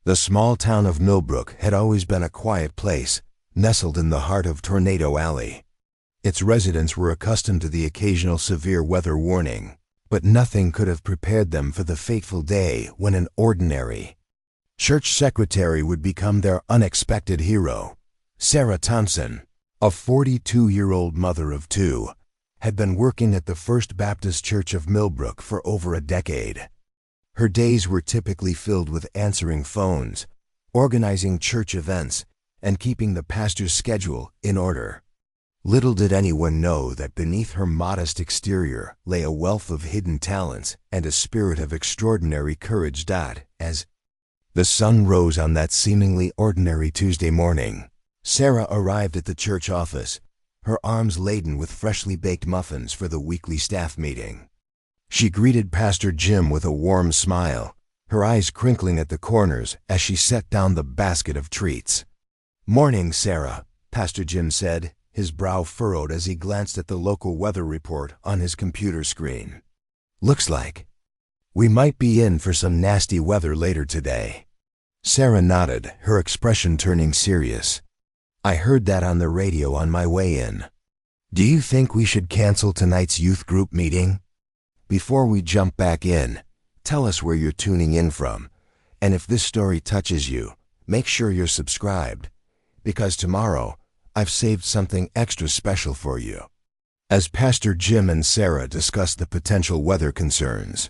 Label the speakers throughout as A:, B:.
A: The small town of Millbrook had always been a quiet place, nestled in the heart of Tornado Alley. Its residents were accustomed to the occasional severe weather warning, but nothing could have prepared them for the fateful day when an ordinary church secretary would become their unexpected hero. Sarah Thompson, a 42-year-old mother of two, had been working at the First Baptist Church of Millbrook for over a decade. Her days were typically filled with answering phones, organizing church events, and keeping the pastor's schedule in order. Little did anyone know that beneath her modest exterior lay a wealth of hidden talents and a spirit of extraordinary courage. As the sun rose on that seemingly ordinary Tuesday morning, Sarah arrived at the church office, her arms laden with freshly baked muffins for the weekly staff meeting. She greeted Pastor Jim with a warm smile, her eyes crinkling at the corners as she set down the basket of treats. "Morning, Sarah," Pastor Jim said, his brow furrowed as he glanced at the local weather report on his computer screen. "Looks like we might be in for some nasty weather later today." Sarah nodded, her expression turning serious. "I heard that on the radio on my way in. Do you think we should cancel tonight's youth group meeting? Before we jump back in, tell us where you're tuning in from, and if this story touches you, make sure you're subscribed, because tomorrow I've saved something extra special for you." As Pastor Jim and Sarah discussed the potential weather concerns,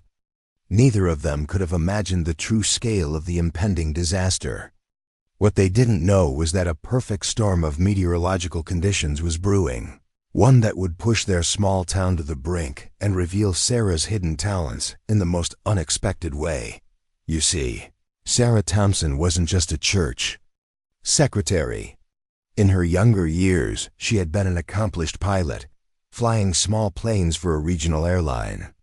A: neither of them could have imagined the true scale of the impending disaster. What they didn't know was that a perfect storm of meteorological conditions was brewing, one that would push their small town to the brink and reveal Sarah's hidden talents in the most unexpected way. You see, Sarah Thompson wasn't just a church secretary. In her younger years, she had been an accomplished pilot, flying small planes for a regional airline.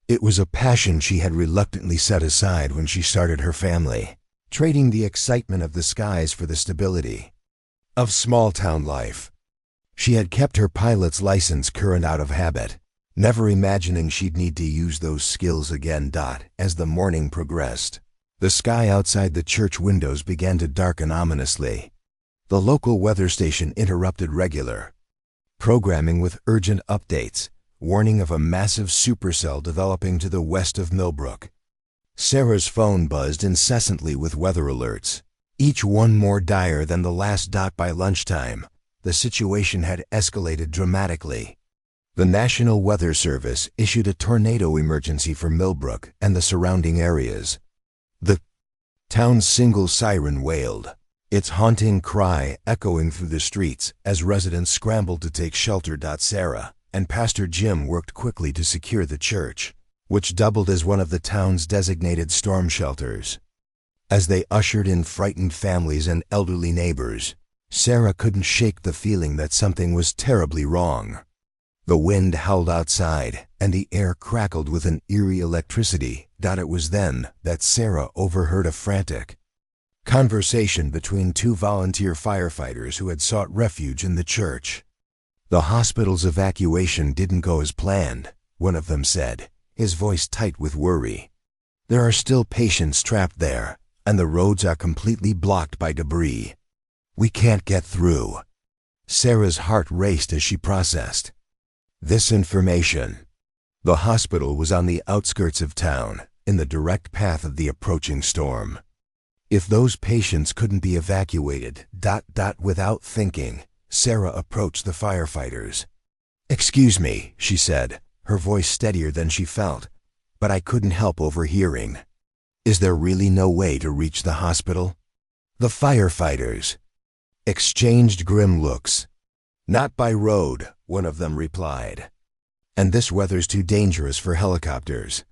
A: It was a passion she had reluctantly set aside when she started her family, trading the excitement of the skies for the stability of small-town life. She had kept her pilot's license current out of habit, never imagining she'd need to use those skills again. As the morning progressed, the sky outside the church windows began to darken ominously. The local weather station interrupted regular programming with urgent updates, warning of a massive supercell developing to the west of Millbrook. Sarah's phone buzzed incessantly with weather alerts, each one more dire than the last. By lunchtime, the situation had escalated dramatically. The National Weather Service issued a tornado emergency for Millbrook and the surrounding areas. The town's single siren wailed, its haunting cry echoing through the streets as residents scrambled to take shelter. Sarah and Pastor Jim worked quickly to secure the church, which doubled as one of the town's designated storm shelters. As they ushered in frightened families and elderly neighbors, Sarah couldn't shake the feeling that something was terribly wrong. The wind howled outside, and the air crackled with an eerie electricity. It was then that Sarah overheard a frantic conversation between two volunteer firefighters who had sought refuge in the church. "The hospital's evacuation didn't go as planned," one of them said, his voice tight with worry. "There are still patients trapped there, and the roads are completely blocked by debris. We can't get through." Sarah's heart raced as she processed this information. The hospital was on the outskirts of town, in the direct path of the approaching storm. If those patients couldn't be evacuated, without thinking, Sarah approached the firefighters. "Excuse me," she said, her voice steadier than she felt, "but I couldn't help overhearing. Is there really no way to reach the hospital?" The firefighters exchanged grim looks. "Not by road," one of them replied. "And this weather's too dangerous for helicopters."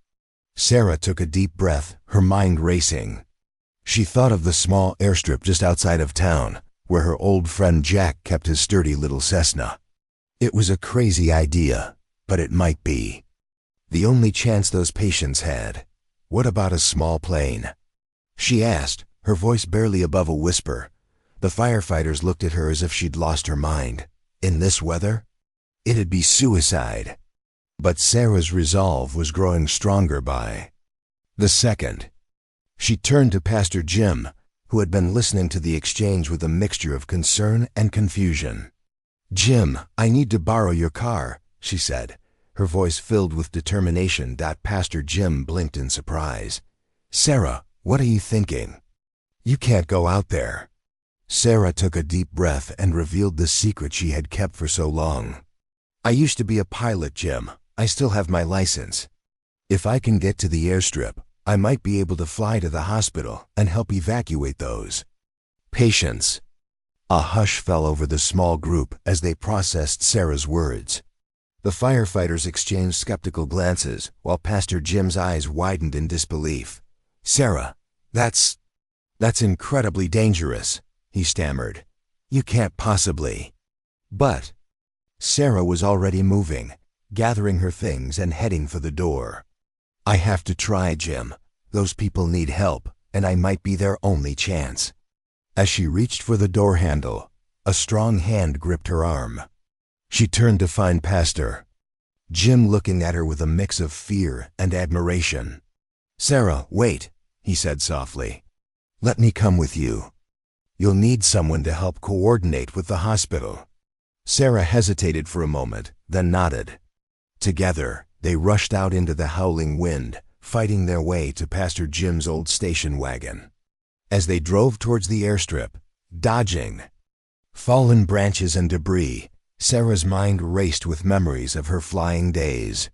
A: Sarah took a deep breath, her mind racing. She thought of the small airstrip just outside of town, where her old friend Jack kept his sturdy little Cessna. It was a crazy idea, but it might be the only chance those patients had. What about a small plane? She asked, her voice barely above a whisper. The firefighters looked at her as if she'd lost her mind. In this weather? It'd be suicide. But Sarah's resolve was growing stronger by the second. She turned to Pastor Jim, who had been listening to the exchange with a mixture of concern and confusion. "Jim, I need to borrow your car," she said, her voice filled with determination. Pastor Jim blinked in surprise. "Sarah, what are you thinking? You can't go out there." Sarah took a deep breath and revealed the secret she had kept for so long. "I used to be a pilot, Jim. I still have my license. If I can get to the airstrip, I might be able to fly to the hospital and help evacuate those patients." A hush fell over the small group as they processed Sarah's words. The firefighters exchanged skeptical glances while Pastor Jim's eyes widened in disbelief. "Sarah, that's incredibly dangerous," he stammered. "You can't possibly." But Sarah was already moving, gathering her things and heading for the door. "I have to try, Jim. Those people need help, and I might be their only chance." As she reached for the door handle, a strong hand gripped her arm. She turned to find Pastor Jim looking at her with a mix of fear and admiration. "Sarah, wait," he said softly. "Let me come with you. You'll need someone to help coordinate with the hospital." Sarah hesitated for a moment, then nodded. Together, they rushed out into the howling wind, fighting their way to Pastor Jim's old station wagon. As they drove towards the airstrip, dodging fallen branches and debris, Sarah's mind raced with memories of her flying days.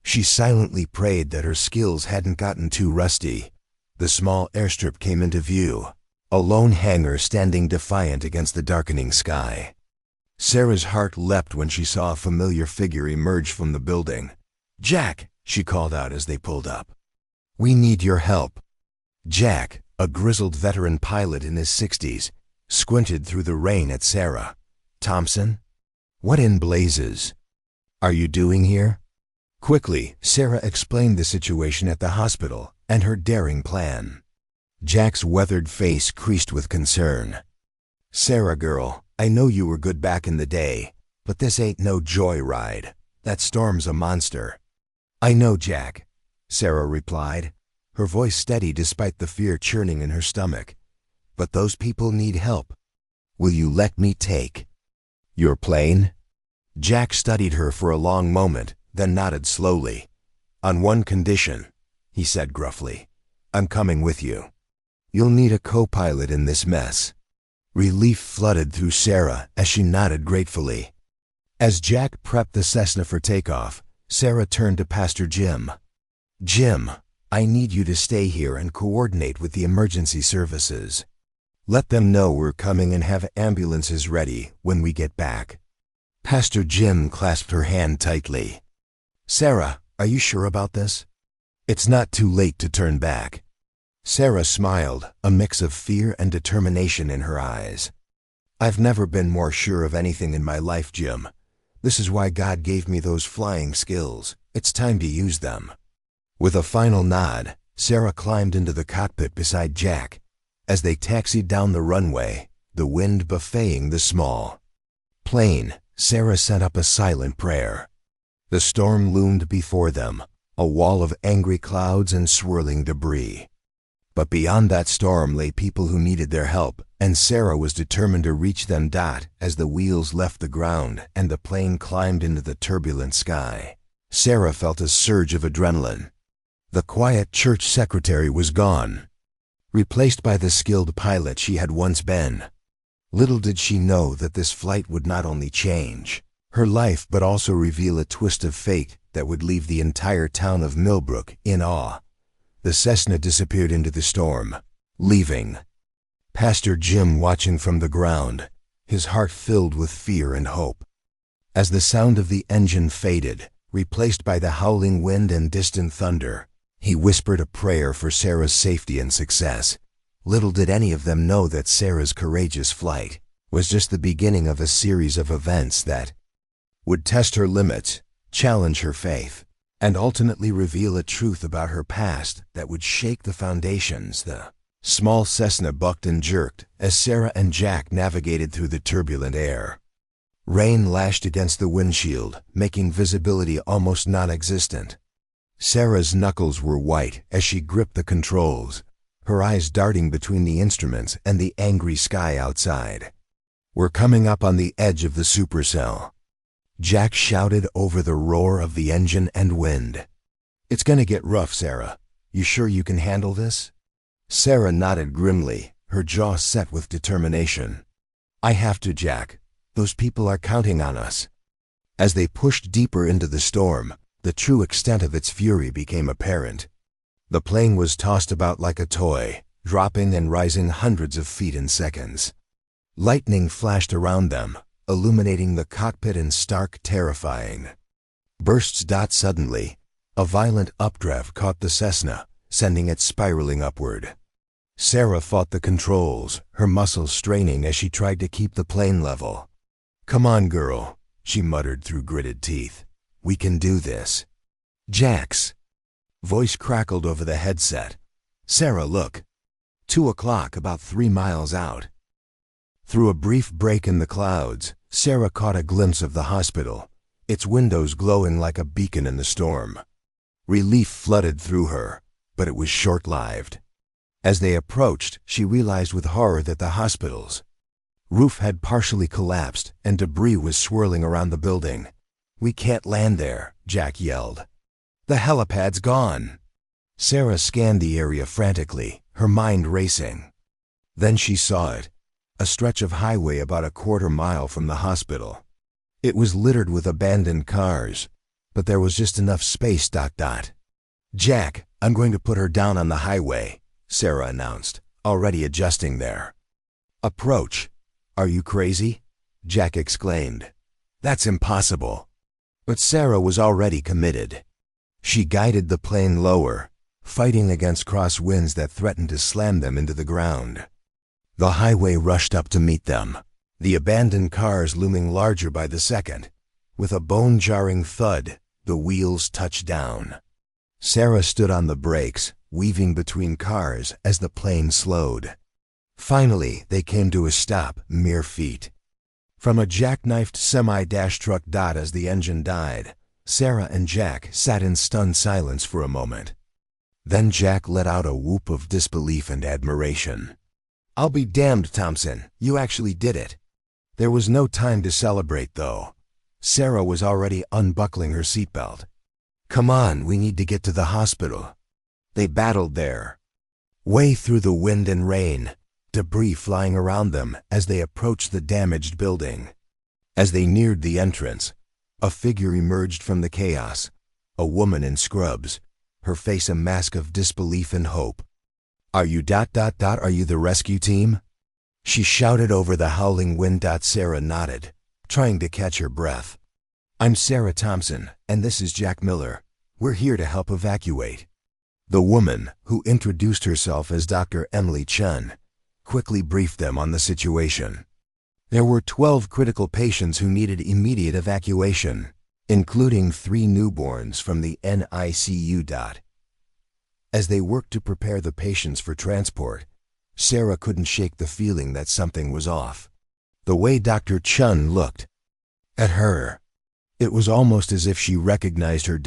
A: She silently prayed that her skills hadn't gotten too rusty. The small airstrip came into view, a lone hangar standing defiant against the darkening sky. Sarah's heart leapt when she saw a familiar figure emerge from the building. "Jack," she called out as they pulled up. "We need your help." Jack, a grizzled veteran pilot in his 60s, squinted through the rain at Sarah. "Thompson? What in blazes are you doing here?" Quickly, Sarah explained the situation at the hospital and her daring plan. Jack's weathered face creased with concern. "Sarah, girl, I know you were good back in the day, but this ain't no joy ride. That storm's a monster." "I know, Jack," Sarah replied, her voice steady despite the fear churning in her stomach. "But those people need help. Will you let me take your plane?" Jack studied her for a long moment, then nodded slowly. "On one condition," he said gruffly. "I'm coming with you. You'll need a co-pilot in this mess." Relief flooded through Sarah as she nodded gratefully. As Jack prepped the Cessna for takeoff, Sarah turned to Pastor Jim. "Jim, I need you to stay here and coordinate with the emergency services. Let them know we're coming and have ambulances ready when we get back." Pastor Jim clasped her hand tightly. "Sarah, are you sure about this? It's not too late to turn back." Sarah smiled, a mix of fear and determination in her eyes. "I've never been more sure of anything in my life, Jim. This is why God gave me those flying skills. It's time to use them." With a final nod, Sarah climbed into the cockpit beside Jack. As they taxied down the runway, the wind buffeting the small plane, Sarah sent up a silent prayer. The storm loomed before them, a wall of angry clouds and swirling debris. But beyond that storm lay people who needed their help, and Sarah was determined to reach them. As the wheels left the ground and the plane climbed into the turbulent sky, Sarah felt a surge of adrenaline. The quiet church secretary was gone, replaced by the skilled pilot she had once been. Little did she know that this flight would not only change her life but also reveal a twist of fate that would leave the entire town of Millbrook in awe. The Cessna disappeared into the storm, leaving Pastor Jim watching from the ground, his heart filled with fear and hope. As the sound of the engine faded, replaced by the howling wind and distant thunder, he whispered a prayer for Sarah's safety and success. Little did any of them know that Sarah's courageous flight was just the beginning of a series of events that would test her limits, challenge her faith, and ultimately reveal a truth about her past that would shake the foundations. The small Cessna bucked and jerked as Sarah and Jack navigated through the turbulent air. Rain lashed against the windshield, making visibility almost non-existent. Sarah's knuckles were white as she gripped the controls, her eyes darting between the instruments and the angry sky outside. "We're coming up on the edge of the supercell," Jack shouted over the roar of the engine and wind. "It's gonna get rough, Sarah. You sure you can handle this?" Sarah nodded grimly, her jaw set with determination. "I have to, Jack. Those people are counting on us." As they pushed deeper into the storm, the true extent of its fury became apparent. The plane was tossed about like a toy, dropping and rising hundreds of feet in seconds. Lightning flashed around them, illuminating the cockpit in stark terrifying bursts. Suddenly, a violent updraft caught the Cessna, sending it spiraling upward. Sarah fought the controls, her muscles straining as she tried to keep the plane level. "Come on, girl," she muttered through gritted teeth. "We can do this." Jack's voice crackled over the headset. "Sarah, look. 2 o'clock, about 3 miles out." Through a brief break in the clouds, Sarah caught a glimpse of the hospital, its windows glowing like a beacon in the storm. Relief flooded through her, but it was short-lived. As they approached, she realized with horror that the hospital's roof had partially collapsed and debris was swirling around the building. "We can't land there," Jack yelled. "The helipad's gone." Sarah scanned the area frantically, her mind racing. Then she saw it, a stretch of highway about a quarter mile from the hospital. It was littered with abandoned cars, but there was just enough space. "Jack, I'm going to put her down on the highway," Sarah announced, already adjusting there. "Approach." "Are you crazy?" Jack exclaimed. "That's impossible." But Sarah was already committed. She guided the plane lower, fighting against crosswinds that threatened to slam them into the ground. The highway rushed up to meet them, the abandoned cars looming larger by the second. With a bone-jarring thud, the wheels touched down. Sarah stood on the brakes, weaving between cars as the plane slowed. Finally, they came to a stop, mere feet from a jackknifed semi-truck. As the engine died, Sarah and Jack sat in stunned silence for a moment. Then Jack let out a whoop of disbelief and admiration. "I'll be damned, Thompson, you actually did it." There was no time to celebrate, though. Sarah was already unbuckling her seatbelt. "Come on, we need to get to the hospital." They battled their way through the wind and rain, debris flying around them as they approached the damaged building. As they neared the entrance, a figure emerged from the chaos, a woman in scrubs, her face a mask of disbelief and hope. Are you the rescue team?" she shouted over the howling wind. Sarah nodded, trying to catch her breath. "I'm Sarah Thompson, and this is Jack Miller. We're here to help evacuate." The woman, who introduced herself as Dr. Emily Chun, quickly briefed them on the situation. There were 12 critical patients who needed immediate evacuation, including 3 newborns from the NICU. As they worked to prepare the patients for transport, Sarah couldn't shake the feeling that something was off. The way Dr. Chun looked at her, it was almost as if she recognized her.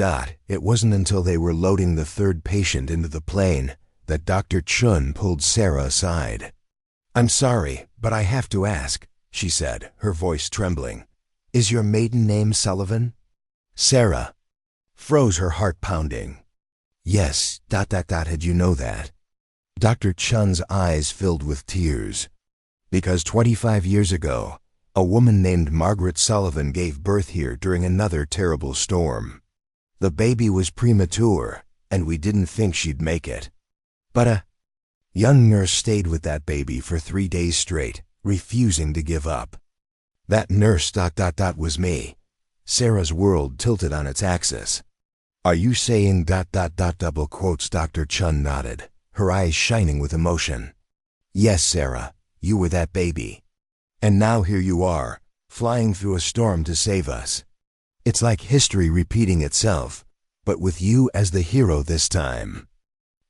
A: It wasn't until they were loading the 3rd patient into the plane that Dr. Chun pulled Sarah aside. "I'm sorry, but I have to ask," she said, her voice trembling. "Is your maiden name Sullivan?" Sarah froze, her heart pounding. "Yes, Had you know that?" Dr. Chun's eyes filled with tears. "Because 25 years ago, a woman named Margaret Sullivan gave birth here during another terrible storm. The baby was premature, and we didn't think she'd make it. But a young nurse stayed with that baby for 3 days straight, refusing to give up. That nurse was me." Sarah's world tilted on its axis. "Are you saying double quotes?" Dr. Chun nodded, her eyes shining with emotion. "Yes, Sarah, you were that baby. And now here you are, flying through a storm to save us. It's like history repeating itself, but with you as the hero this time."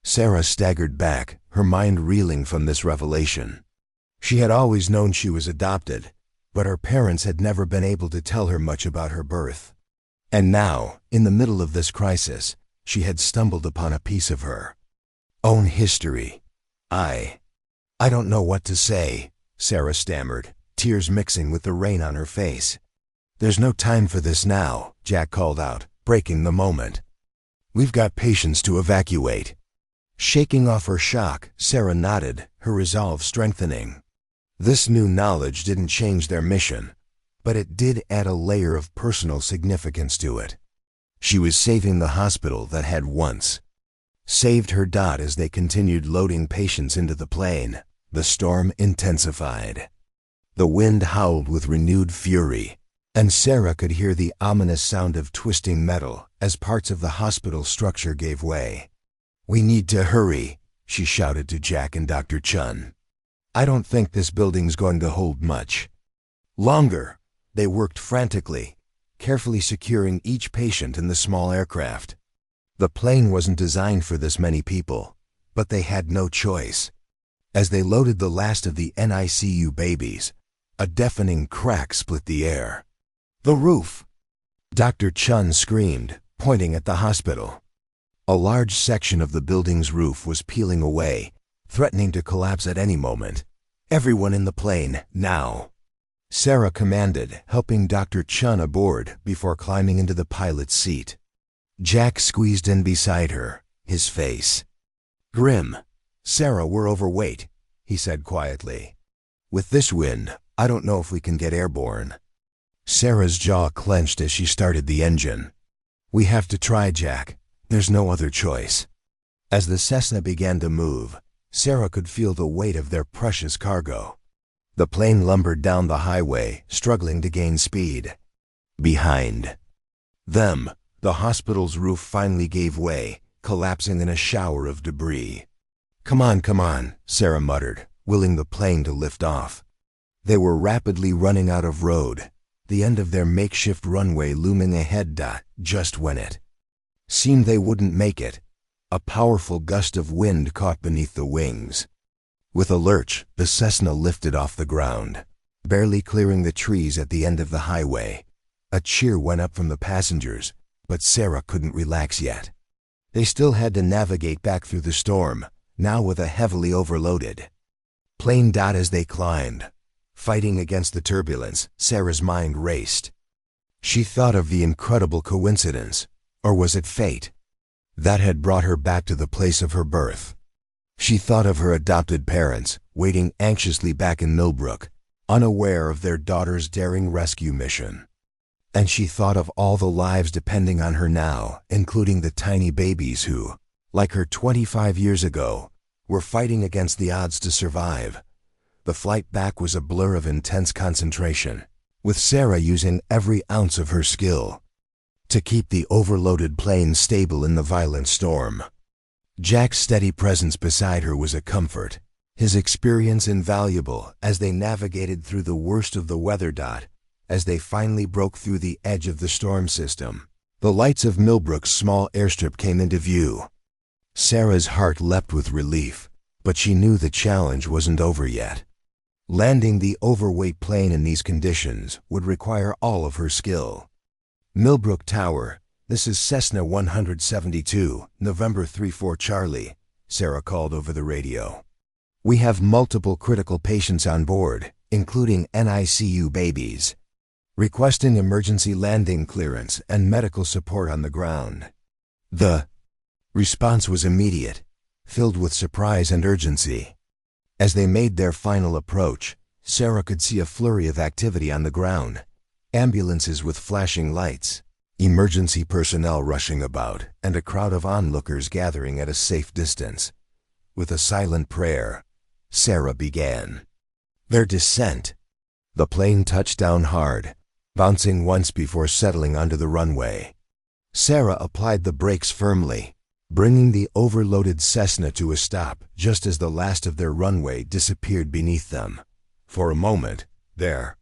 A: Sarah staggered back, her mind reeling from this revelation. She had always known she was adopted, but her parents had never been able to tell her much about her birth. And now, in the middle of this crisis, she had stumbled upon a piece of her own history, I don't know what to say, Sarah stammered, tears mixing with the rain on her face. There's no time for this now, Jack called out, breaking the moment. We've got patients to evacuate. Shaking off her shock, Sarah nodded, her resolve strengthening. This new knowledge didn't change their mission, but it did add a layer of personal significance to it. She was saving the hospital that had once saved her. As they continued loading patients into the plane, the storm intensified. The wind howled with renewed fury, and Sarah could hear the ominous sound of twisting metal as parts of the hospital structure gave way. We need to hurry, she shouted to Jack and Dr. Chun. I don't think this building's going to hold much longer. They worked frantically, carefully securing each patient in the small aircraft. The plane wasn't designed for this many people, but they had no choice. As they loaded the last of the NICU babies, a deafening crack split the air. The roof! Dr. Chun screamed, pointing at the hospital. A large section of the building's roof was peeling away, threatening to collapse at any moment. Everyone in the plane, now! Sarah commanded, helping Dr. Chun aboard before climbing into the pilot's seat. Jack squeezed in beside her, his face grim. Sarah, we're overweight, he said quietly. With this wind, I don't know if we can get airborne. Sarah's jaw clenched as she started the engine. We have to try, Jack. There's no other choice. As the Cessna began to move, Sarah could feel the weight of their precious cargo. The plane lumbered down the highway, struggling to gain speed. Behind them, the hospital's roof finally gave way, collapsing in a shower of debris. Come on, Sarah muttered, willing the plane to lift off. They were rapidly running out of road, the end of their makeshift runway looming ahead. Just when it seemed they wouldn't make it, a powerful gust of wind caught beneath the wings. With a lurch, the Cessna lifted off the ground, barely clearing the trees at the end of the highway. A cheer went up from the passengers, but Sarah couldn't relax yet. They still had to navigate back through the storm, now with a heavily overloaded plane. As they climbed, fighting against the turbulence, Sarah's mind raced. She thought of the incredible coincidence, or was it fate, that had brought her back to the place of her birth. She thought of her adopted parents, waiting anxiously back in Millbrook, unaware of their daughter's daring rescue mission. And she thought of all the lives depending on her now, including the tiny babies who, like her 25 years ago, were fighting against the odds to survive. The flight back was a blur of intense concentration, with Sarah using every ounce of her skill to keep the overloaded plane stable in the violent storm. Jack's steady presence beside her was a comfort, his experience invaluable as they navigated through the worst of the weather. As they finally broke through the edge of the storm system, the lights of Millbrook's small airstrip came into view. Sarah's heart leapt with relief, but she knew the challenge wasn't over yet. Landing the overweight plane in these conditions would require all of her skill. Millbrook Tower, this is Cessna 172, November 34 Charlie, Sarah called over the radio. We have multiple critical patients on board, including NICU babies. Requesting emergency landing clearance and medical support on the ground. The response was immediate, filled with surprise and urgency. As they made their final approach, Sarah could see a flurry of activity on the ground. Ambulances with flashing lights, emergency personnel rushing about, and a crowd of onlookers gathering at a safe distance. With a silent prayer, Sarah began their descent. The plane touched down hard, bouncing once before settling onto the runway. Sarah applied the brakes firmly, bringing the overloaded Cessna to a stop just as the last of their runway disappeared beneath them. For a moment, there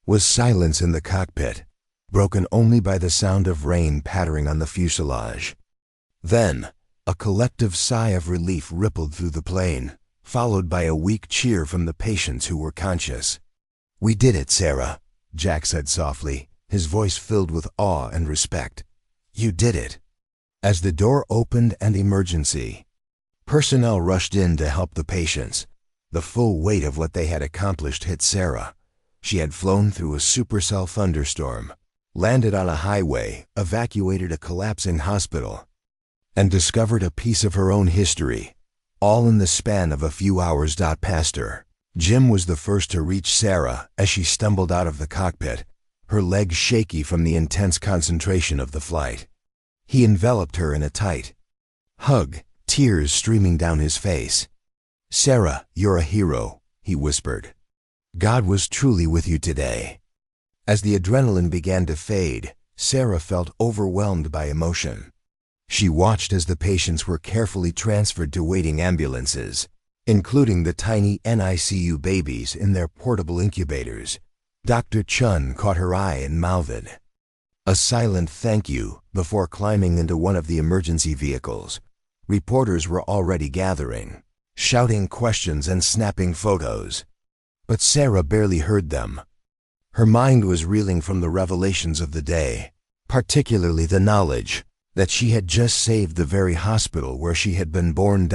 A: was silence in the cockpit, broken only by the sound of rain pattering on the fuselage. Then, a collective sigh of relief rippled through the plane, followed by a weak cheer from the patients who were conscious. "We did it, Sarah," Jack said softly, his voice filled with awe and respect. "You did it." As the door opened and emergency Personnel rushed in to help the patients. The full weight of what they had accomplished hit Sarah. She had flown through a supercell thunderstorm, landed on a highway, evacuated a collapsing hospital, and discovered a piece of her own history, all in the span of a few hours. Past her, Jim was the first to reach Sarah as she stumbled out of the cockpit, her legs shaky from the intense concentration of the flight. He enveloped her in a tight hug, tears streaming down his face. "Sarah, you're a hero," he whispered. "God was truly with you today." As the adrenaline began to fade, Sarah felt overwhelmed by emotion. She watched as the patients were carefully transferred to waiting ambulances, including the tiny NICU babies in their portable incubators. Dr. Chun caught her eye and mouthed a silent thank you before climbing into one of the emergency vehicles. Reporters were already gathering, shouting questions and snapping photos. But Sarah barely heard them. Her mind was reeling from the revelations of the day, particularly the knowledge that she had just saved the very hospital where she had been born.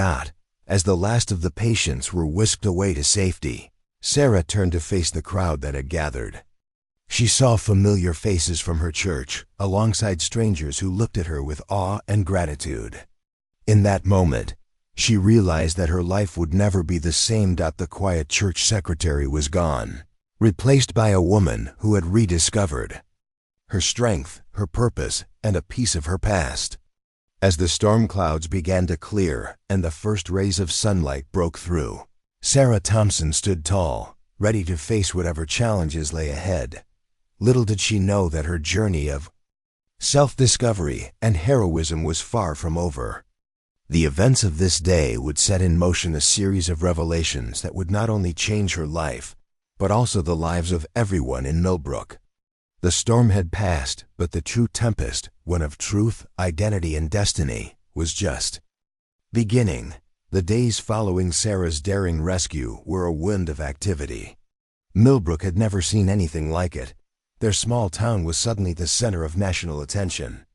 A: As the last of the patients were whisked away to safety, Sarah turned to face the crowd that had gathered. She saw familiar faces from her church, alongside strangers who looked at her with awe and gratitude. In that moment, she realized that her life would never be the same. The quiet church secretary was gone, replaced by a woman who had rediscovered her strength, her purpose, and a piece of her past. As the storm clouds began to clear and the first rays of sunlight broke through, Sarah Thompson stood tall, ready to face whatever challenges lay ahead. Little did she know that her journey of self-discovery and heroism was far from over. The events of this day would set in motion a series of revelations that would not only change her life, but also the lives of everyone in Millbrook. The storm had passed, but the true tempest, one of truth, identity, and destiny, was just beginning. The days following Sarah's daring rescue were a wind of activity. Millbrook had never seen anything like it. Their small town was suddenly the center of national attention.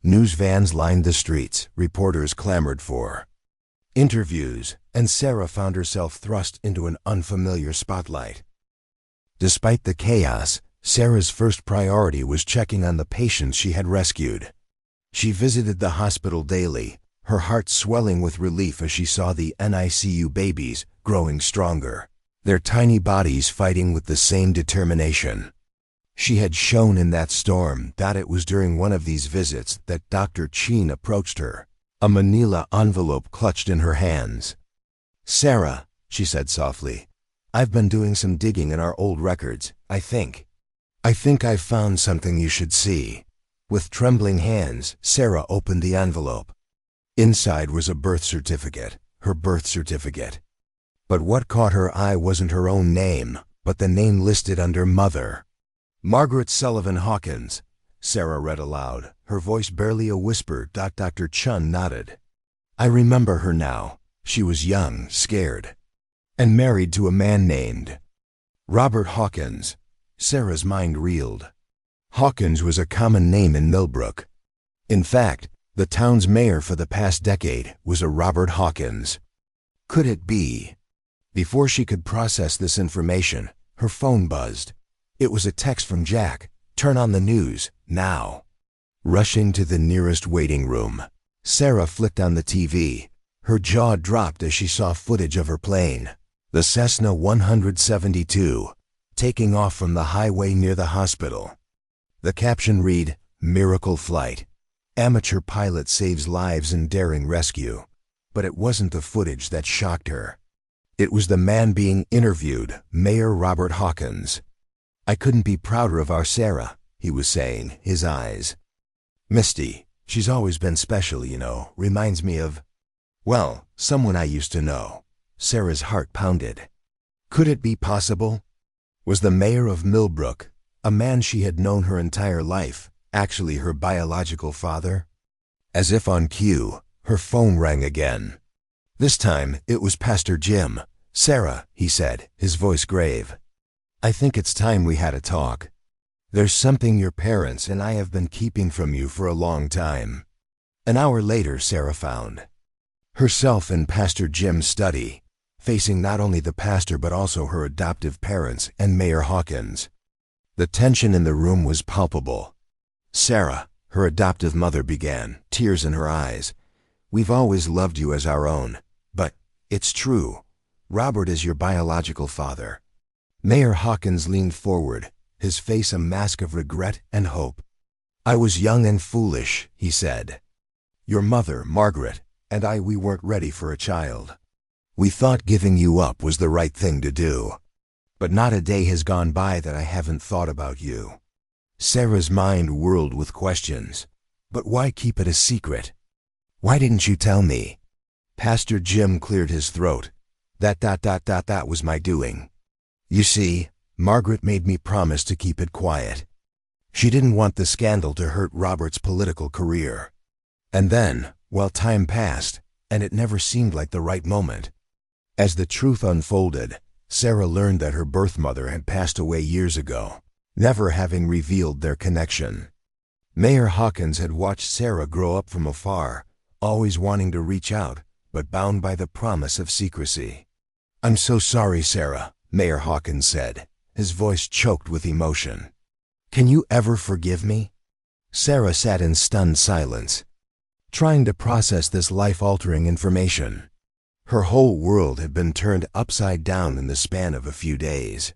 A: News vans lined the streets, reporters clamored for interviews, and Sarah found herself thrust into an unfamiliar spotlight. Despite the chaos, Sarah's first priority was checking on the patients she had rescued. She visited the hospital daily, her heart swelling with relief as she saw the NICU babies growing stronger, their tiny bodies fighting with the same determination she had shown in that storm. It was during one of these visits that Dr. Chin approached her, a manila envelope clutched in her hands. "Sarah," she said softly, "I've been doing some digging in our old records. I think I've found something you should see." With trembling hands, Sarah opened the envelope. Inside was a birth certificate, her birth certificate. But what caught her eye wasn't her own name, but the name listed under mother. "Margaret Sullivan Hawkins," Sarah read aloud, her voice barely a whisper. Dr. Chun nodded. "I remember her now. She was young, scared, and married to a man named Robert Hawkins." Sarah's mind reeled. Hawkins was a common name in Millbrook. In fact, the town's mayor for the past decade was a Robert Hawkins. Could it be? Before she could process this information, her phone buzzed. It was a text from Jack. "Turn on the news, now." Rushing to the nearest waiting room, Sarah flicked on the TV. Her jaw dropped as she saw footage of her plane, the Cessna 172, taking off from the highway near the hospital. The caption read, "Miracle Flight. Amateur pilot saves lives in daring rescue." But it wasn't the footage that shocked her. It was the man being interviewed, Mayor Robert Hawkins. "I couldn't be prouder of our Sarah," he was saying, his eyes misty. "She's always been special, you know. Reminds me of, well, someone I used to know." Sarah's heart pounded. Could it be possible? Was the mayor of Millbrook, a man she had known her entire life, actually her biological father? As if on cue, her phone rang again. This time, it was Pastor Jim. "Sarah," he said, his voice grave, "I think it's time we had a talk. There's something your parents and I have been keeping from you for a long time." An hour later, Sarah found Herself in Pastor Jim's study, facing not only the pastor but also her adoptive parents and Mayor Hawkins. The tension in the room was palpable. "Sarah," her adoptive mother began, tears in her eyes, "we've always loved you as our own, but it's true. Robert is your biological father." Mayor Hawkins leaned forward, his face a mask of regret and hope. "I was young and foolish," he said. "Your mother, Margaret, and we weren't ready for a child. We thought giving you up was the right thing to do. But not a day has gone by that I haven't thought about you." Sarah's mind whirled with questions. "But why keep it a secret? Why didn't you tell me?" Pastor Jim cleared his throat. That was my doing. You see, Margaret made me promise to keep it quiet. She didn't want the scandal to hurt Robert's political career. And then, well, time passed, and it never seemed like the right moment. As the truth unfolded, Sarah learned that her birth mother had passed away years ago, never having revealed their connection. Mayor Hawkins had watched Sarah grow up from afar, always wanting to reach out, but bound by the promise of secrecy. "I'm so sorry, Sarah," Mayor Hawkins said, his voice choked with emotion. "Can you ever forgive me?" Sarah sat in stunned silence, trying to process this life-altering information. Her whole world had been turned upside down in the span of a few days.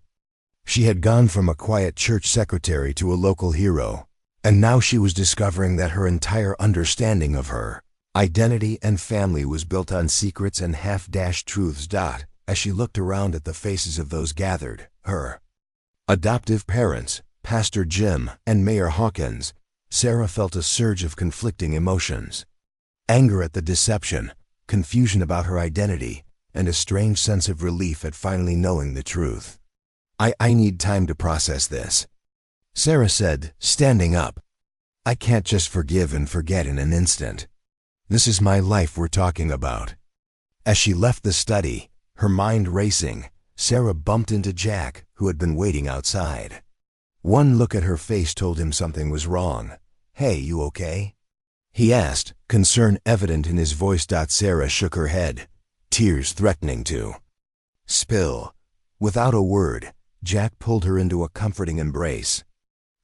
A: She had gone from a quiet church secretary to a local hero, and now she was discovering that her entire understanding of her identity and family was built on secrets and half-dashed truths. As she looked around at the faces of those gathered, her adoptive parents, Pastor Jim, and Mayor Hawkins, Sarah felt a surge of conflicting emotions. Anger at the deception, confusion about her identity, and a strange sense of relief at finally knowing the truth. I need time to process this," Sarah said, standing up. "I can't just forgive and forget in an instant. This is my life we're talking about." As she left the study, her mind racing, Sarah bumped into Jack, who had been waiting outside. One look at her face told him something was wrong. "Hey, you okay?" he asked, concern evident in his voice. Sarah shook her head, tears threatening to spill. Without a word, Jack pulled her into a comforting embrace.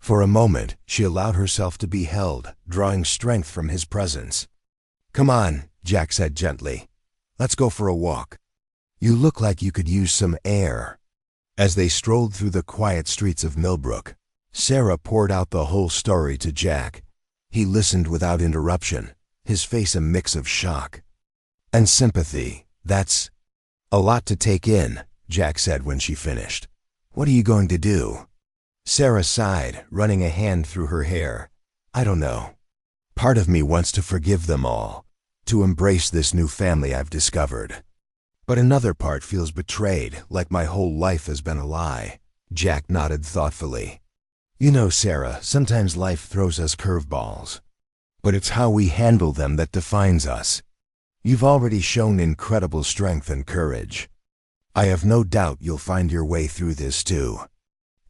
A: For a moment, she allowed herself to be held, drawing strength from his presence. "Come on," Jack said gently. "Let's go for a walk. You look like you could use some air." As they strolled through the quiet streets of Millbrook, Sarah poured out the whole story to Jack. He listened without interruption, his face a mix of shock and sympathy. "That's a lot to take in," Jack said when she finished. "What are you going to do?" Sarah sighed, running a hand through her hair. "I don't know. Part of me wants to forgive them all, to embrace this new family I've discovered. But another part feels betrayed, like my whole life has been a lie." Jack nodded thoughtfully. "You know, Sarah, sometimes life throws us curveballs, but it's how we handle them that defines us. You've already shown incredible strength and courage. I have no doubt you'll find your way through this too."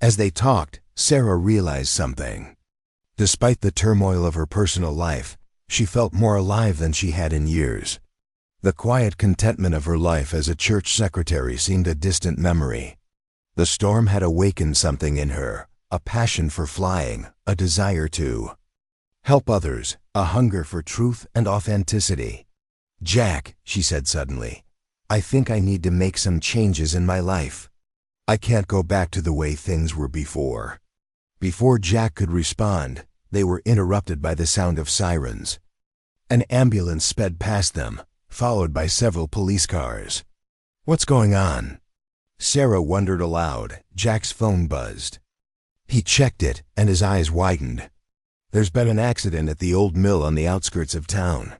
A: As they talked, Sarah realized something. Despite the turmoil of her personal life, she felt more alive than she had in years. The quiet contentment of her life as a church secretary seemed a distant memory. The storm had awakened something in her, a passion for flying, a desire to help others, a hunger for truth and authenticity. "Jack," she said suddenly, "I think I need to make some changes in my life. I can't go back to the way things were before." Before Jack could respond, they were interrupted by the sound of sirens. An ambulance sped past them, followed by several police cars. "What's going on?" Sarah wondered aloud. Jack's phone buzzed. He checked it, and his eyes widened. "There's been an accident at the old mill on the outskirts of town.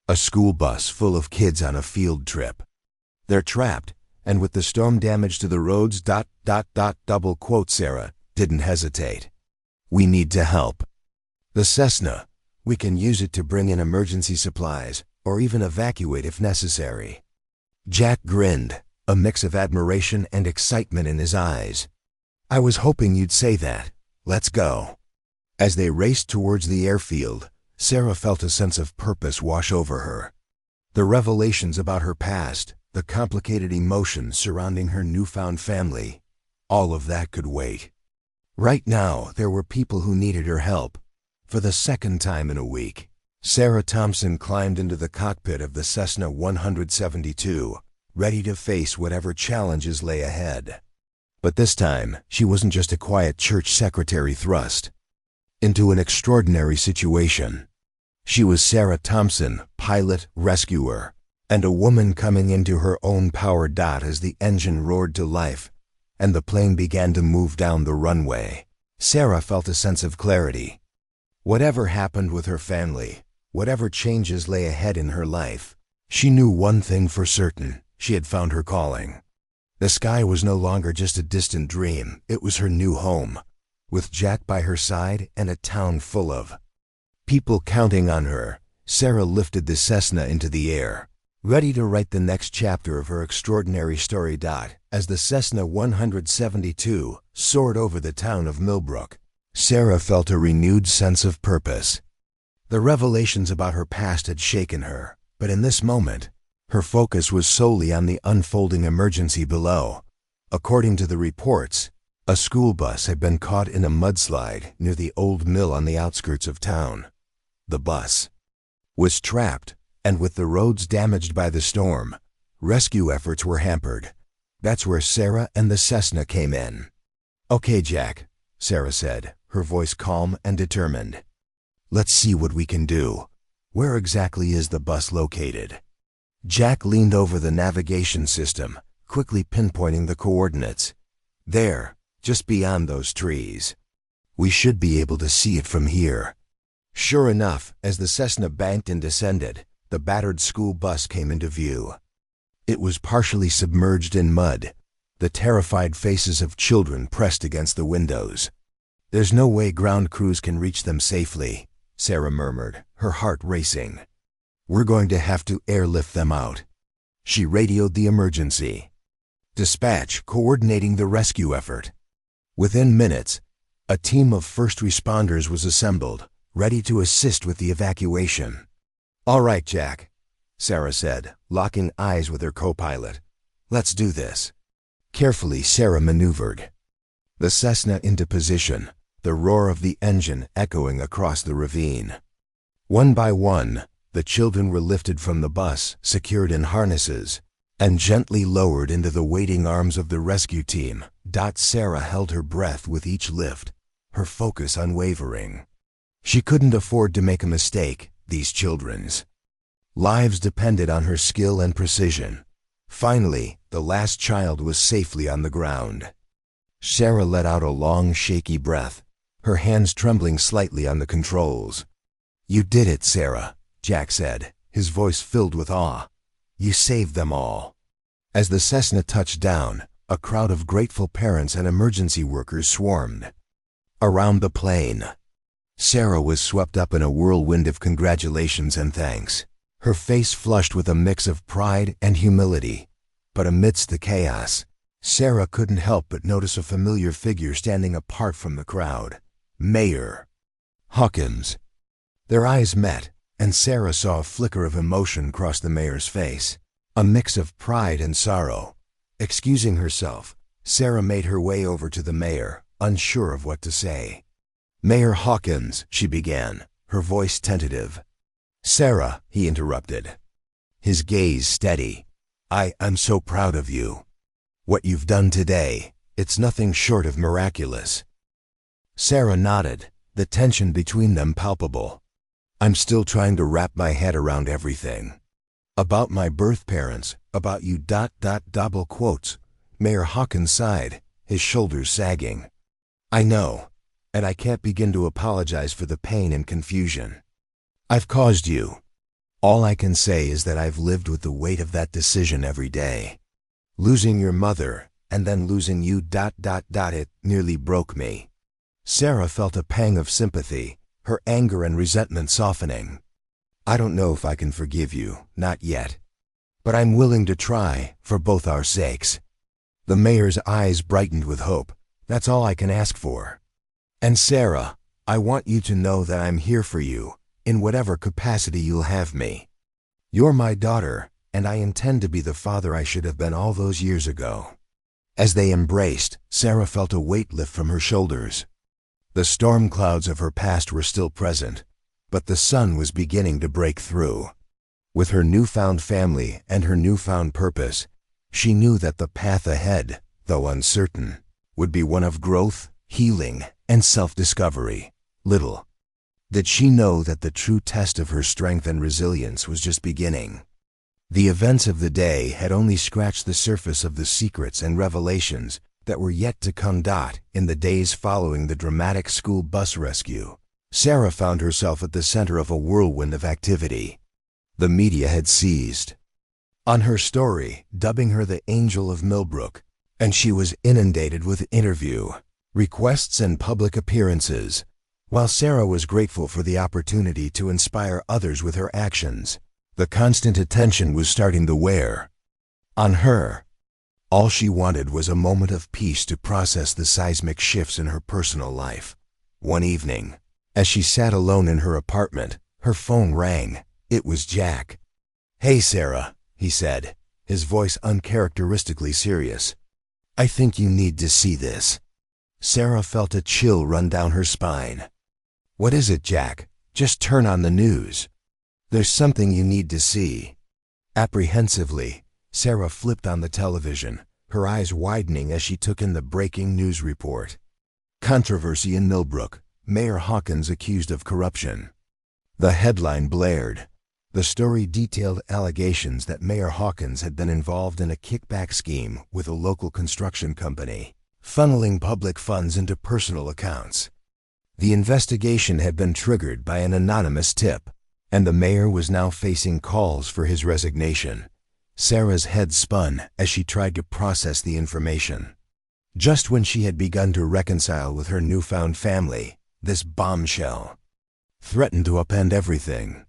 A: A school bus full of kids on a field trip. They're trapped, and with the storm damage to the roads... double quote Sarah didn't hesitate. "We need to help. The Cessna, we can use it to bring in emergency supplies, or even evacuate if necessary." Jack grinned, a mix of admiration and excitement in his eyes. "I was hoping you'd say that. Let's go." As they raced towards the airfield, Sarah felt a sense of purpose wash over her. The revelations about her past, the complicated emotions surrounding her newfound family, all of that could wait. Right now, there were people who needed her help. For the second time in a week, Sarah Thompson climbed into the cockpit of the Cessna 172, ready to face whatever challenges lay ahead. But this time, she wasn't just a quiet church secretary thrust into an extraordinary situation. She was Sarah Thompson, pilot, rescuer, and a woman coming into her own power. As the engine roared to life and the plane began to move down the runway, Sarah felt a sense of clarity. Whatever happened with her family, whatever changes lay ahead in her life, she knew one thing for certain: she had found her calling. The sky was no longer just a distant dream, it was her new home, with Jack by her side and a town full of people counting on her. Sarah lifted the Cessna into the air, ready to write the next chapter of her extraordinary story. As the Cessna 172 soared over the town of Millbrook, Sarah felt a renewed sense of purpose. The revelations about her past had shaken her, but in this moment, her focus was solely on the unfolding emergency below. According to the reports, a school bus had been caught in a mudslide near the old mill on the outskirts of town. The bus was trapped, and with the roads damaged by the storm, rescue efforts were hampered. That's where Sarah and the Cessna came in. "Okay, Jack," Sarah said, her voice calm and determined. "Let's see what we can do. Where exactly is the bus located?" Jack leaned over the navigation system, quickly pinpointing the coordinates. "There, just beyond those trees. We should be able to see it from here." Sure enough, as the Cessna banked and descended, the battered school bus came into view. It was partially submerged in mud, the terrified faces of children pressed against the windows. "There's no way ground crews can reach them safely," Sarah murmured, her heart racing. "We're going to have to airlift them out." She radioed the emergency dispatch coordinating the rescue effort. Within minutes, a team of first responders was assembled, ready to assist with the evacuation. "All right, Jack," Sarah said, locking eyes with her co-pilot. "Let's do this." Carefully, Sarah maneuvered the Cessna into position, the roar of the engine echoing across the ravine. One by one, the children were lifted from the bus, secured in harnesses, and gently lowered into the waiting arms of the rescue team. Sarah held her breath with each lift, her focus unwavering. She couldn't afford to make a mistake. These children's lives depended on her skill and precision. Finally, the last child was safely on the ground. Sarah let out a long, shaky breath, her hands trembling slightly on the controls. "You did it, Sarah," Jack said, his voice filled with awe. "You saved them all." As the Cessna touched down, a crowd of grateful parents and emergency workers swarmed around the plane. Sarah was swept up in a whirlwind of congratulations and thanks, her face flushed with a mix of pride and humility. But amidst the chaos, Sarah couldn't help but notice a familiar figure standing apart from the crowd: Mayor Hawkins. Their eyes met, and Sarah saw a flicker of emotion cross the mayor's face, a mix of pride and sorrow. Excusing herself, Sarah made her way over to the mayor, unsure of what to say. "Mayor Hawkins," she began, her voice tentative. "Sarah," he interrupted, his gaze steady. I'm so proud of you. What you've done today, it's nothing short of miraculous." Sarah nodded, the tension between them palpable. "I'm still trying to wrap my head around everything. About my birth parents, about you. Double quotes. Mayor Hawkins sighed, his shoulders sagging. "I know, and I can't begin to apologize for the pain and confusion I've caused you. All I can say is that I've lived with the weight of that decision every day. Losing your mother, and then losing you. It nearly broke me." Sarah felt a pang of sympathy, her anger and resentment softening. "I don't know if I can forgive you, not yet. But I'm willing to try, for both our sakes." The mayor's eyes brightened with hope. "That's all I can ask for. And Sarah, I want you to know that I'm here for you, in whatever capacity you'll have me." You're my daughter, and I intend to be the father I should have been all those years ago." As they embraced, Sarah felt a weight lift from her shoulders. The storm clouds of her past were still present, but the sun was beginning to break through. With her newfound family and her newfound purpose, she knew that the path ahead, though uncertain, would be one of growth, healing, and self-discovery. Little did she know that the true test of her strength and resilience was just beginning. The events of the day had only scratched the surface of the secrets and revelations that were yet to come. In the days following the dramatic school bus rescue, Sarah found herself at the center of a whirlwind of activity. The media had seized on her story, dubbing her the Angel of Millbrook, and she was inundated with interview requests and public appearances. While Sarah was grateful for the opportunity to inspire others with her actions, the constant attention was starting to wear on her. All she wanted was a moment of peace to process the seismic shifts in her personal life. One evening, as she sat alone in her apartment, her phone rang. It was Jack. "Hey, Sarah," he said, his voice uncharacteristically serious. "I think you need to see this." Sarah felt a chill run down her spine. "What is it, Jack? Just turn on the news. There's something you need to see." Apprehensively, Sarah flipped on the television, her eyes widening as she took in the breaking news report. Controversy in Millbrook, Mayor Hawkins accused of corruption. The headline blared. The story detailed allegations that Mayor Hawkins had been involved in a kickback scheme with a local construction company, funneling public funds into personal accounts. The investigation had been triggered by an anonymous tip, and the mayor was now facing calls for his resignation. Sarah's head spun as she tried to process the information. Just when she had begun to reconcile with her newfound family, this bombshell threatened to upend everything.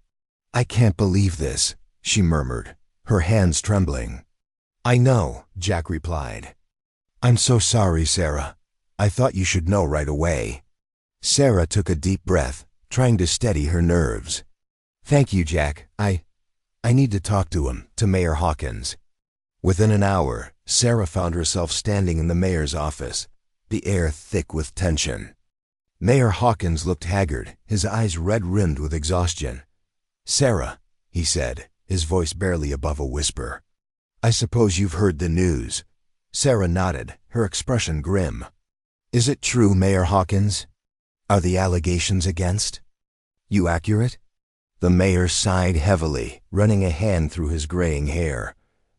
A: "I can't believe this," she murmured, her hands trembling. "I know," Jack replied. "I'm so sorry, Sarah. I thought you should know right away." Sarah took a deep breath, trying to steady her nerves. "Thank you, Jack. I need to talk to him, to Mayor Hawkins." Within an hour, Sarah found herself standing in the mayor's office, the air thick with tension. Mayor Hawkins looked haggard, his eyes red-rimmed with exhaustion. "Sarah," he said, his voice barely above a whisper, "I suppose you've heard the news." Sarah nodded, her expression grim. "Is it true, Mayor Hawkins? Are the allegations against you accurate?" The mayor sighed heavily, running a hand through his graying hair.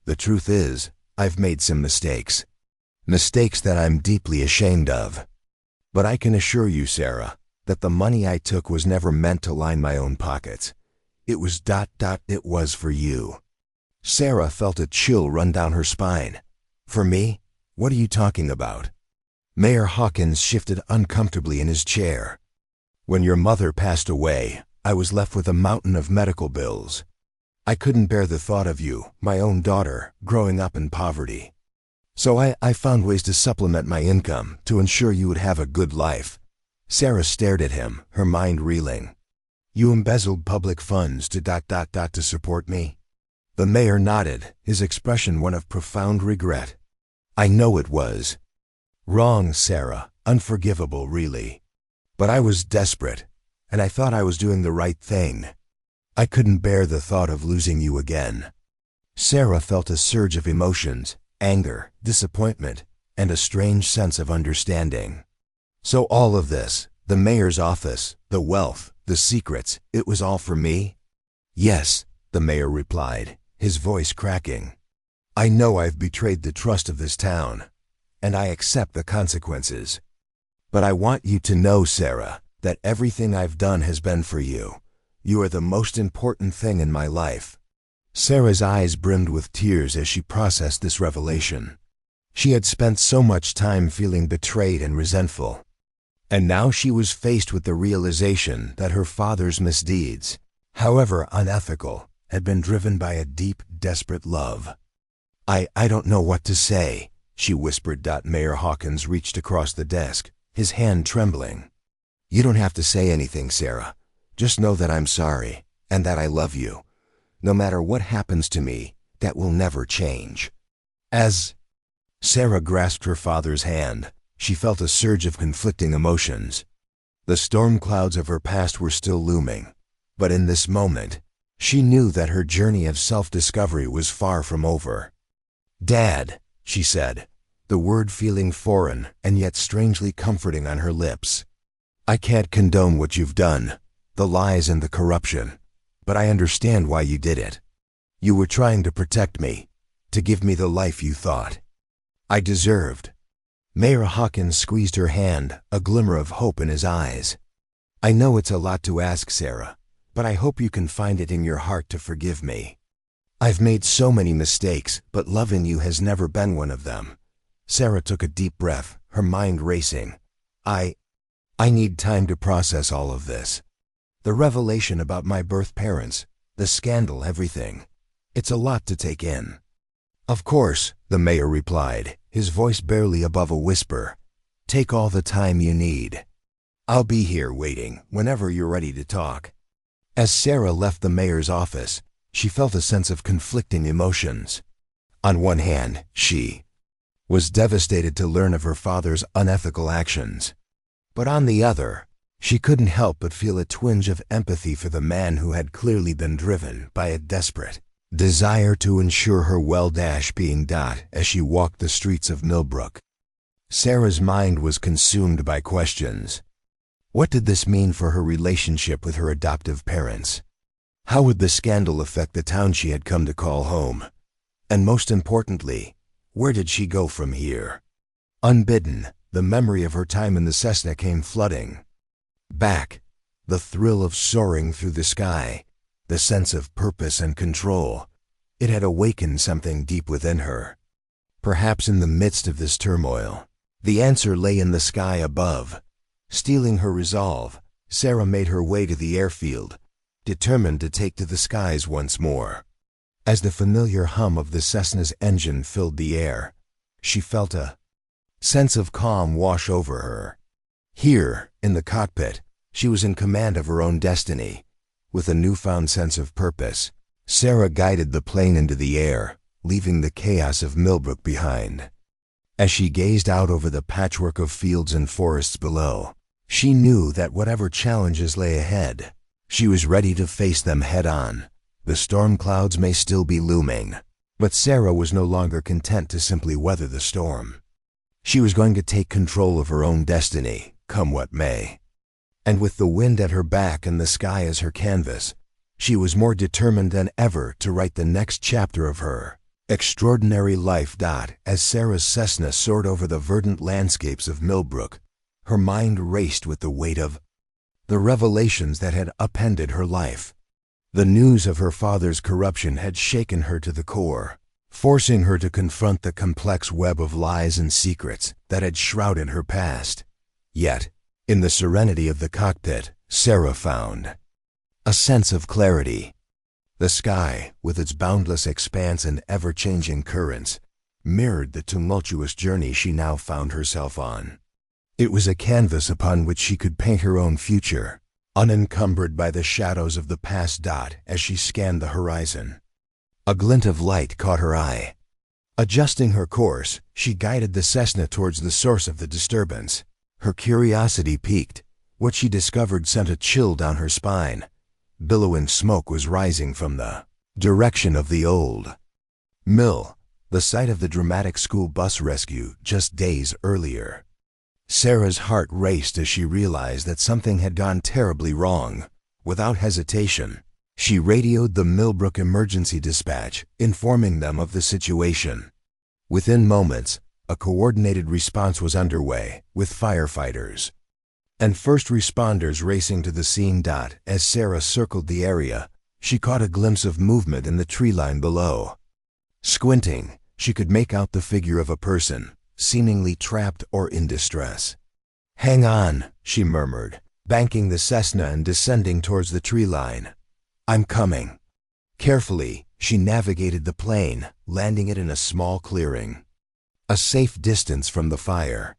A: "The truth is, I've made some mistakes. Mistakes that I'm deeply ashamed of. But I can assure you, Sarah, that the money I took was never meant to line my own pockets. It was it was for you." Sarah felt a chill run down her spine. "For me? What are you talking about?" Mayor Hawkins shifted uncomfortably in his chair. "When your mother passed away, I was left with a mountain of medical bills. I couldn't bear the thought of you, my own daughter, growing up in poverty. So I found ways to supplement my income to ensure you would have a good life." Sarah stared at him, her mind reeling. "You embezzled public funds to support me?" The mayor nodded, his expression one of profound regret. "I know it was wrong, Sarah, unforgivable, really. But I was desperate, and I thought I was doing the right thing. I couldn't bear the thought of losing you again." Sarah felt a surge of emotions, anger, disappointment, and a strange sense of understanding. "So all of this, the mayor's office, the wealth, the secrets, it was all for me?" "Yes," the mayor replied, his voice cracking. "I know I've betrayed the trust of this town, and I accept the consequences. But I want you to know, Sarah, that everything I've done has been for you. You are the most important thing in my life." Sarah's eyes brimmed with tears as she processed this revelation. She had spent so much time feeling betrayed and resentful. And now she was faced with the realization that her father's misdeeds, however unethical, had been driven by a deep, desperate love. I don't know what to say," she whispered. Mayor Hawkins reached across the desk, his hand trembling. "You don't have to say anything, Sarah. Just know that I'm sorry, and that I love you. No matter what happens to me, that will never change. As Sarah grasped her father's hand, she felt a surge of conflicting emotions. The storm clouds of her past were still looming, but in this moment, she knew that her journey of self-discovery was far from over. "Dad," she said, the word feeling foreign and yet strangely comforting on her lips. "I can't condone what you've done, the lies and the corruption, but I understand why you did it. You were trying to protect me, to give me the life you thought I deserved." Mayor Hawkins squeezed her hand, a glimmer of hope in his eyes. "I know it's a lot to ask, Sarah, but I hope you can find it in your heart to forgive me. I've made so many mistakes, but loving you has never been one of them." Sarah took a deep breath, her mind racing. I need time to process all of this. The revelation about my birth parents, the scandal, everything. It's a lot to take in." "Of course," the mayor replied, his voice barely above a whisper. "Take all the time you need. I'll be here waiting whenever you're ready to talk." As Sarah left the mayor's office, she felt a sense of conflicting emotions. On one hand, she was devastated to learn of her father's unethical actions. But on the other, she couldn't help but feel a twinge of empathy for the man who had clearly been driven by a desperate desire to ensure her well-being. As she walked the streets of Millbrook, Sarah's mind was consumed by questions. What did this mean for her relationship with her adoptive parents? How would the scandal affect the town she had come to call home? And most importantly, where did she go from here? Unbidden, the memory of her time in the Cessna came flooding back. The thrill of soaring through the sky, the sense of purpose and control. It had awakened something deep within her. Perhaps in the midst of this turmoil, the answer lay in the sky above. Steeling her resolve, Sarah made her way to the airfield, determined to take to the skies once more. As the familiar hum of the Cessna's engine filled the air, she felt a sense of calm wash over her. Here, in the cockpit, she was in command of her own destiny. With a newfound sense of purpose, Sarah guided the plane into the air, leaving the chaos of Millbrook behind. As she gazed out over the patchwork of fields and forests below, she knew that whatever challenges lay ahead, she was ready to face them head-on. The storm clouds may still be looming, but Sarah was no longer content to simply weather the storm. She was going to take control of her own destiny, come what may. And with the wind at her back and the sky as her canvas, she was more determined than ever to write the next chapter of her extraordinary life. As Sarah's Cessna soared over the verdant landscapes of Millbrook, her mind raced with the weight of the revelations that had upended her life. The news of her father's corruption had shaken her to the core, forcing her to confront the complex web of lies and secrets that had shrouded her past. Yet, in the serenity of the cockpit, Sarah found a sense of clarity. The sky, with its boundless expanse and ever-changing currents, mirrored the tumultuous journey she now found herself on. It was a canvas upon which she could paint her own future, unencumbered by the shadows of the past. As she scanned the horizon, a glint of light caught her eye. Adjusting her course, she guided the Cessna towards the source of the disturbance. Her curiosity piqued. What she discovered sent a chill down her spine. Billowing smoke was rising from the direction of the old mill, the site of the dramatic school bus rescue just days earlier. Sarah's heart raced as she realized that something had gone terribly wrong. Without hesitation, she radioed the Millbrook emergency dispatch, informing them of the situation. Within moments, a coordinated response was underway, with firefighters and first responders racing to the scene. As Sarah circled the area, she caught a glimpse of movement in the tree line below. Squinting, she could make out the figure of a person, seemingly trapped or in distress. "Hang on," she murmured, banking the Cessna and descending towards the tree line. "I'm coming." Carefully, she navigated the plane, landing it in a small clearing, a safe distance from the fire.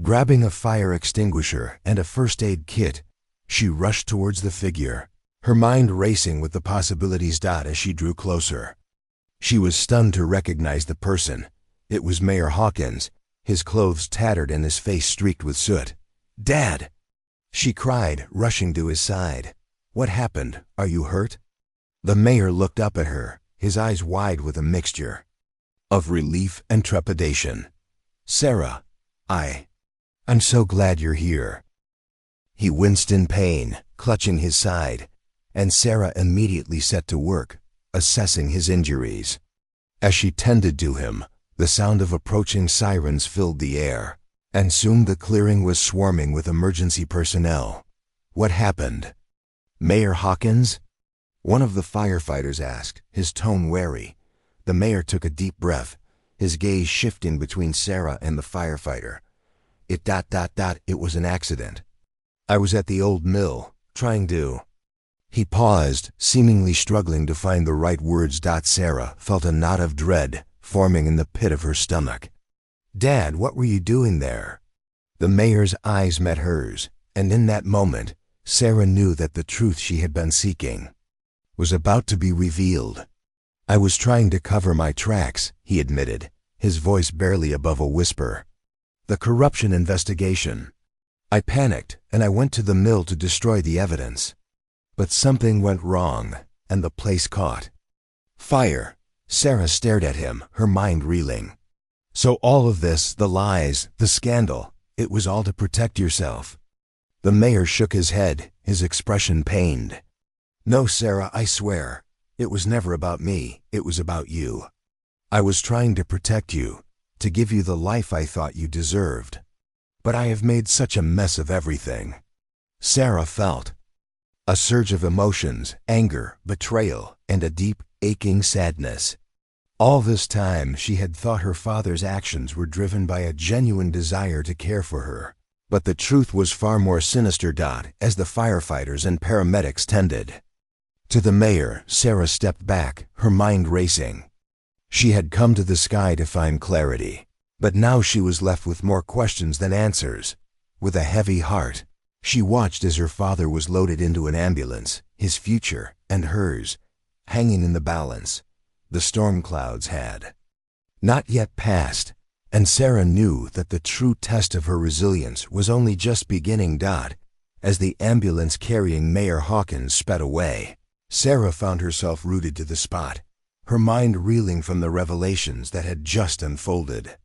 A: Grabbing a fire extinguisher and a first aid kit, she rushed towards the figure, her mind racing with the possibilities. As she drew closer, she was stunned to recognize the person. It was Mayor Hawkins, his clothes tattered and his face streaked with soot. "Dad!" she cried, rushing to his side. "What happened? Are you hurt?" The mayor looked up at her, his eyes wide with a mixture of relief and trepidation. "Sarah, I'm so glad you're here." He winced in pain, clutching his side, and Sarah immediately set to work, assessing his injuries. As she tended to him, the sound of approaching sirens filled the air, and soon the clearing was swarming with emergency personnel. "What happened?" "Mayor Hawkins?" one of the firefighters asked, his tone wary. The mayor took a deep breath, his gaze shifting between Sarah and the firefighter. It was an accident. I was at the old mill, trying to..." He paused, seemingly struggling to find the right words. Sarah felt a knot of dread forming in the pit of her stomach. "Dad, what were you doing there?" The mayor's eyes met hers, and in that moment, Sarah knew that the truth she had been seeking was about to be revealed. "I was trying to cover my tracks," he admitted, his voice barely above a whisper. "The corruption investigation. I panicked and I went to the mill to destroy the evidence. But something went wrong, and the place caught fire." Sarah stared at him, her mind reeling. "So all of this, the lies, the scandal, it was all to protect yourself?" The mayor shook his head, his expression pained. "No, Sarah, I swear. It was never about me, it was about you. I was trying to protect you, to give you the life I thought you deserved. But I have made such a mess of everything." Sarah felt a surge of emotions, anger, betrayal, and a deep, aching sadness. All this time she had thought her father's actions were driven by a genuine desire to care for her. But the truth was far more sinister. As the firefighters and paramedics tended to the mayor, Sarah stepped back, her mind racing. She had come to the sky to find clarity, but now she was left with more questions than answers. With a heavy heart, she watched as her father was loaded into an ambulance, his future and hers hanging in the balance. The storm clouds had not yet passed, and Sarah knew that the true test of her resilience was only just beginning. As the ambulance carrying Mayor Hawkins sped away, Sarah found herself rooted to the spot, her mind reeling from the revelations that had just unfolded.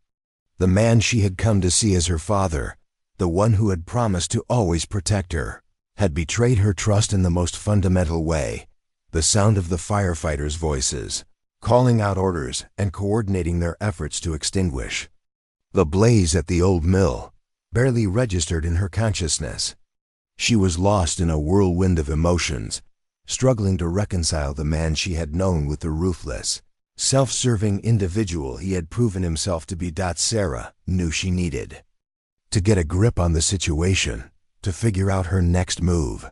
A: The man she had come to see as her father, the one who had promised to always protect her, had betrayed her trust in the most fundamental way. The sound of the firefighters' voices, calling out orders and coordinating their efforts to extinguish the blaze at the old mill, barely registered in her consciousness. She was lost in a whirlwind of emotions, struggling to reconcile the man she had known with the ruthless, self-serving individual he had proven himself to be. Sarah knew she needed to get a grip on the situation, to figure out her next move.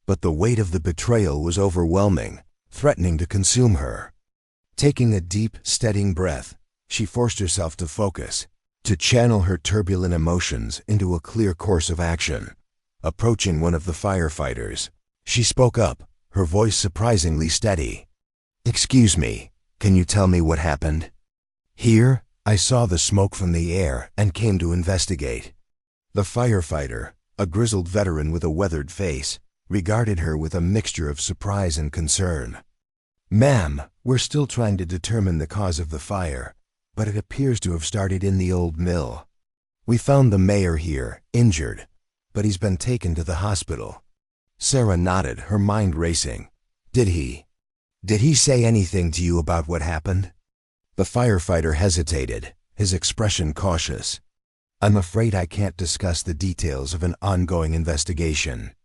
A: But the weight of the betrayal was overwhelming, threatening to consume her. Taking a deep, steadying breath, she forced herself to focus, to channel her turbulent emotions into a clear course of action. Approaching one of the firefighters, she spoke up, her voice surprisingly steady. "Excuse me, can you tell me what happened?" "Here, I saw the smoke from the air and came to investigate." The firefighter, a grizzled veteran with a weathered face, regarded her with a mixture of surprise and concern. "Ma'am, we're still trying to determine the cause of the fire, but it appears to have started in the old mill. We found the mayor here, injured, but he's been taken to the hospital." Sarah nodded, her mind racing. Did he say anything to you about what happened?" The firefighter hesitated, his expression cautious. "I'm afraid I can't discuss the details of an ongoing investigation.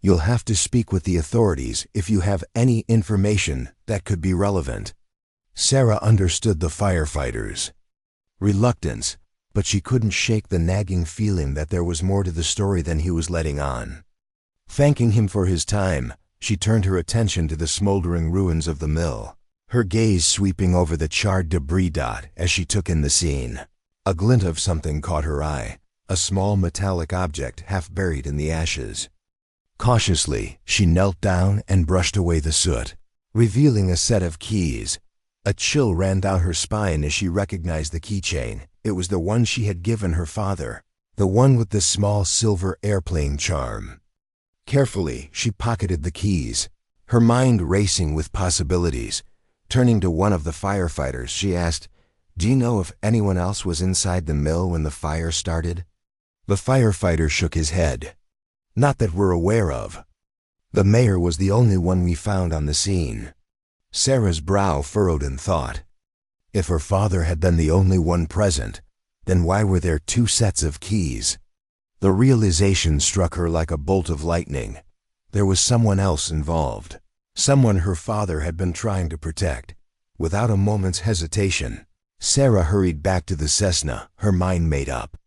A: You'll have to speak with the authorities if you have any information that could be relevant." Sarah understood the firefighters' reluctance, but she couldn't shake the nagging feeling that there was more to the story than he was letting on. Thanking him for his time, she turned her attention to the smoldering ruins of the mill, her gaze sweeping over the charred debris. As she took in the scene, a glint of something caught her eye, a small metallic object half buried in the ashes. Cautiously, she knelt down and brushed away the soot, revealing a set of keys. A chill ran down her spine as she recognized the keychain. It was the one she had given her father, the one with the small silver airplane charm. Carefully, she pocketed the keys, her mind racing with possibilities. Turning to one of the firefighters, she asked, "Do you know if anyone else was inside the mill when the fire started?" The firefighter shook his head. "Not that we're aware of. The mayor was the only one we found on the scene." Sarah's brow furrowed in thought. If her father had been the only one present, then why were there two sets of keys? The realization struck her like a bolt of lightning. There was someone else involved, someone her father had been trying to protect. Without a moment's hesitation, Sarah hurried back to the Cessna, her mind made up.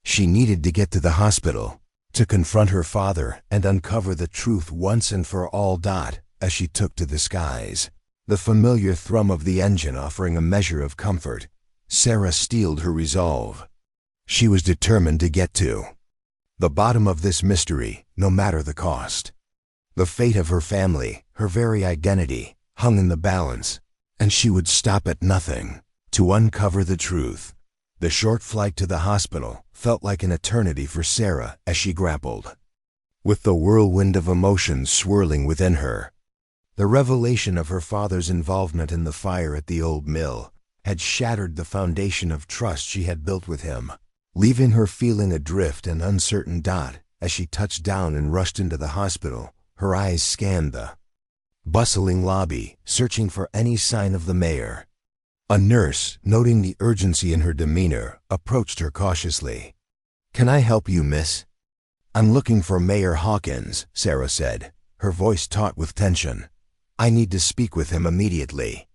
A: She needed to get to the hospital, to confront her father and uncover the truth once and for all. As she took to the skies, the familiar thrum of the engine offering a measure of comfort, Sarah steeled her resolve. She was determined to get to the bottom of this mystery, no matter the cost. The fate of her family, her very identity, hung in the balance, and she would stop at nothing to uncover the truth. The short flight to the hospital felt like an eternity for Sarah as she grappled with the whirlwind of emotions swirling within her. The revelation of her father's involvement in the fire at the old mill had shattered the foundation of trust she had built with him, leaving her feeling adrift and uncertain. As she touched down and rushed into the hospital, her eyes scanned the bustling lobby, searching for any sign of the mayor. A nurse, noting the urgency in her demeanor, approached her cautiously. "Can I help you, miss?" "I'm looking for Mayor Hawkins," Sarah said, her voice taut with tension. "I need to speak with him immediately."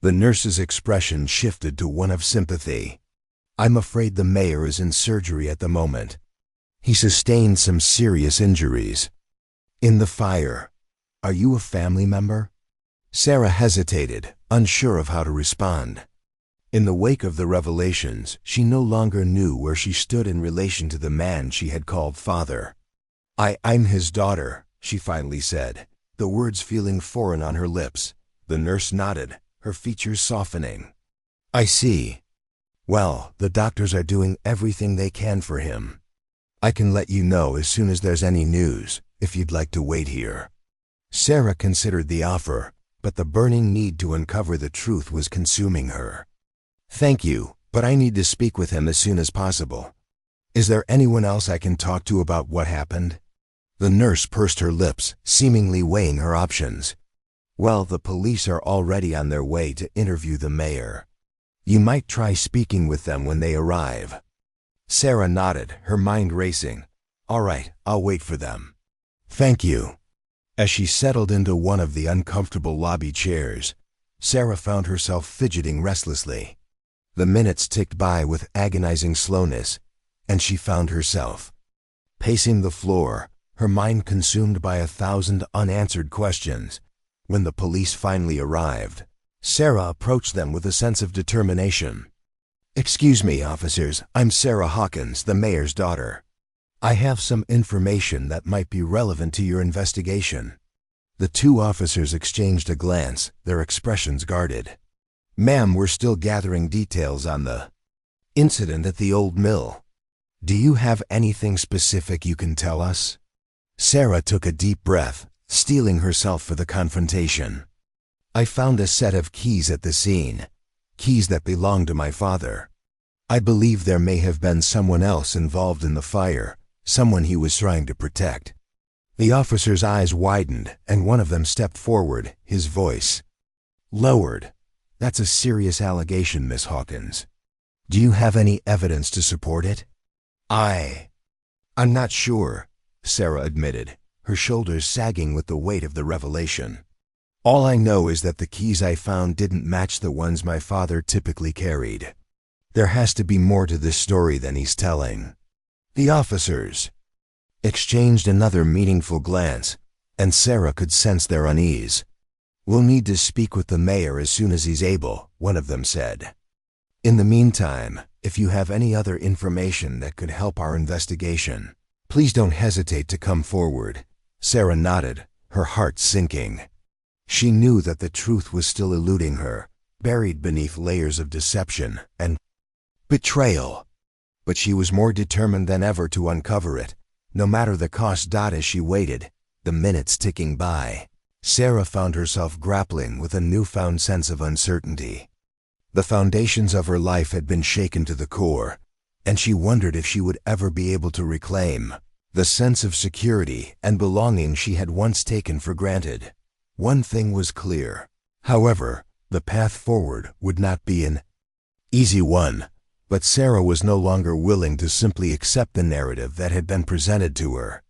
A: The nurse's expression shifted to one of sympathy. "I'm afraid the mayor is in surgery at the moment. He sustained some serious injuries in the fire. Are you a family member?" Sarah hesitated, unsure of how to respond. In the wake of the revelations, she no longer knew where she stood in relation to the man she had called father. I'm his daughter," she finally said, the words feeling foreign on her lips. The nurse nodded, her features softening. "I see. Well, the doctors are doing everything they can for him. I can let you know as soon as there's any news, if you'd like to wait here." Sarah considered the offer, but the burning need to uncover the truth was consuming her. "Thank you, but I need to speak with him as soon as possible. Is there anyone else I can talk to about what happened?" The nurse pursed her lips, seemingly weighing her options. "Well, the police are already on their way to interview the mayor. You might try speaking with them when they arrive." Sarah nodded, her mind racing. "All right, I'll wait for them. Thank you." As she settled into one of the uncomfortable lobby chairs, Sarah found herself fidgeting restlessly. The minutes ticked by with agonizing slowness, and she found herself pacing the floor, her mind consumed by 1,000 unanswered questions. When the police finally arrived, Sarah approached them with a sense of determination. "Excuse me, officers, I'm Sarah Hawkins, the mayor's daughter. I have some information that might be relevant to your investigation." The two officers exchanged a glance, their expressions guarded. "Ma'am, we're still gathering details on the incident at the old mill. Do you have anything specific you can tell us?" Sarah took a deep breath, steeling herself for the confrontation. "I found a set of keys at the scene, keys that belonged to my father. I believe there may have been someone else involved in the fire, someone he was trying to protect." The officer's eyes widened, and one of them stepped forward, his voice lowered. "That's a serious allegation, Miss Hawkins. Do you have any evidence to support it?" I'm not sure," Sarah admitted, her shoulders sagging with the weight of the revelation. "All I know is that the keys I found didn't match the ones my father typically carried. There has to be more to this story than he's telling." The officers exchanged another meaningful glance, and Sarah could sense their unease. "We'll need to speak with the mayor as soon as he's able," one of them said. "In the meantime, if you have any other information that could help our investigation, please don't hesitate to come forward. Sarah nodded, her heart sinking. She knew that the truth was still eluding her, buried beneath layers of deception and betrayal. But she was more determined than ever to uncover it, no matter the cost. As she waited, the minutes ticking by, Sarah found herself grappling with a newfound sense of uncertainty. The foundations of her life had been shaken to the core, and she wondered if she would ever be able to reclaim the sense of security and belonging she had once taken for granted. One thing was clear, however: the path forward would not be an easy one. But Sarah was no longer willing to simply accept the narrative that had been presented to her.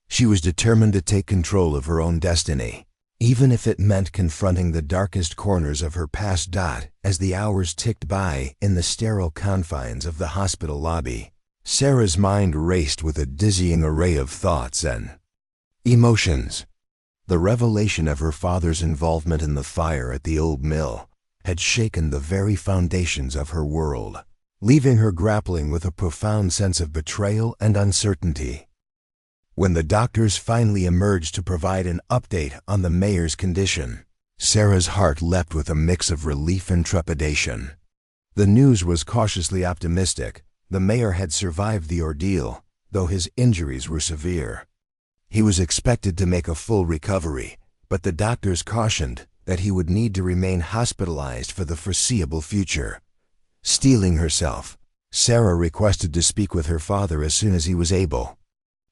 A: She was determined to take control of her own destiny, even if it meant confronting the darkest corners of her past. As the hours ticked by in the sterile confines of the hospital lobby, Sarah's mind raced with a dizzying array of thoughts and emotions. The revelation of her father's involvement in the fire at the old mill had shaken the very foundations of her world, leaving her grappling with a profound sense of betrayal and uncertainty. When the doctors finally emerged to provide an update on the mayor's condition, Sarah's heart leapt with a mix of relief and trepidation. The news was cautiously optimistic. The mayor had survived the ordeal, though his injuries were severe. He was expected to make a full recovery, but the doctors cautioned that he would need to remain hospitalized for the foreseeable future. Steeling herself, Sarah requested to speak with her father as soon as he was able.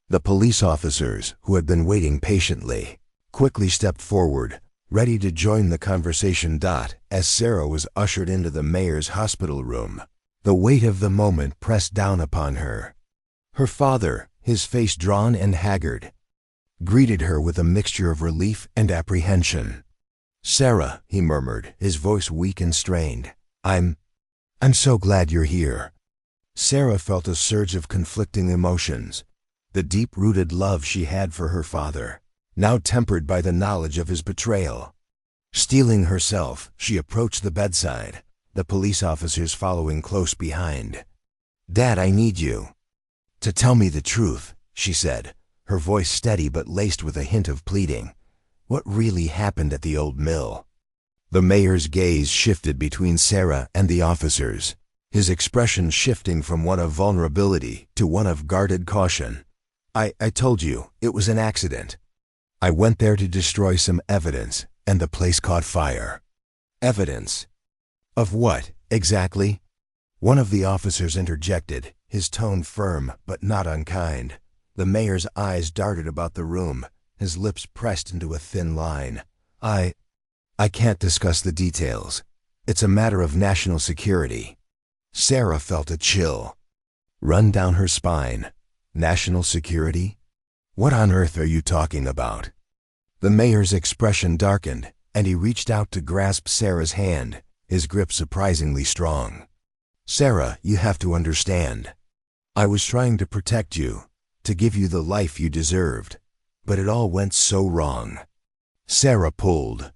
A: The police officers, who had been waiting patiently, quickly stepped forward, ready to join the conversation. As Sarah was ushered into the mayor's hospital room, the weight of the moment pressed down upon her. Her father, his face drawn and haggard, greeted her with a mixture of relief and apprehension. "Sarah," he murmured, his voice weak and strained, I'm so glad you're here." Sarah felt a surge of conflicting emotions. The deep-rooted love she had for her father, now tempered by the knowledge of his betrayal. Steeling herself, she approached the bedside, the police officers following close behind. "Dad, I need you to tell me the truth," she said, her voice steady but laced with a hint of pleading. "What really happened at the old mill?" The mayor's gaze shifted between Sarah and the officers, his expression shifting from one of vulnerability to one of guarded caution. I told you, it was an accident. I went there to destroy some evidence, and the place caught fire." "Evidence? Of what, exactly?" One of the officers interjected, his tone firm but not unkind. The mayor's eyes darted about the room, his lips pressed into a thin line. I can't discuss the details. It's a matter of national security." Sarah felt a chill run down her spine. National security? What on earth are you talking about? The mayor's expression darkened, and he reached out to grasp Sarah's hand, his grip surprisingly strong. "Sarah, you have to understand. I was trying to protect you, to give you the life you deserved, but it all went so wrong." Sarah pulled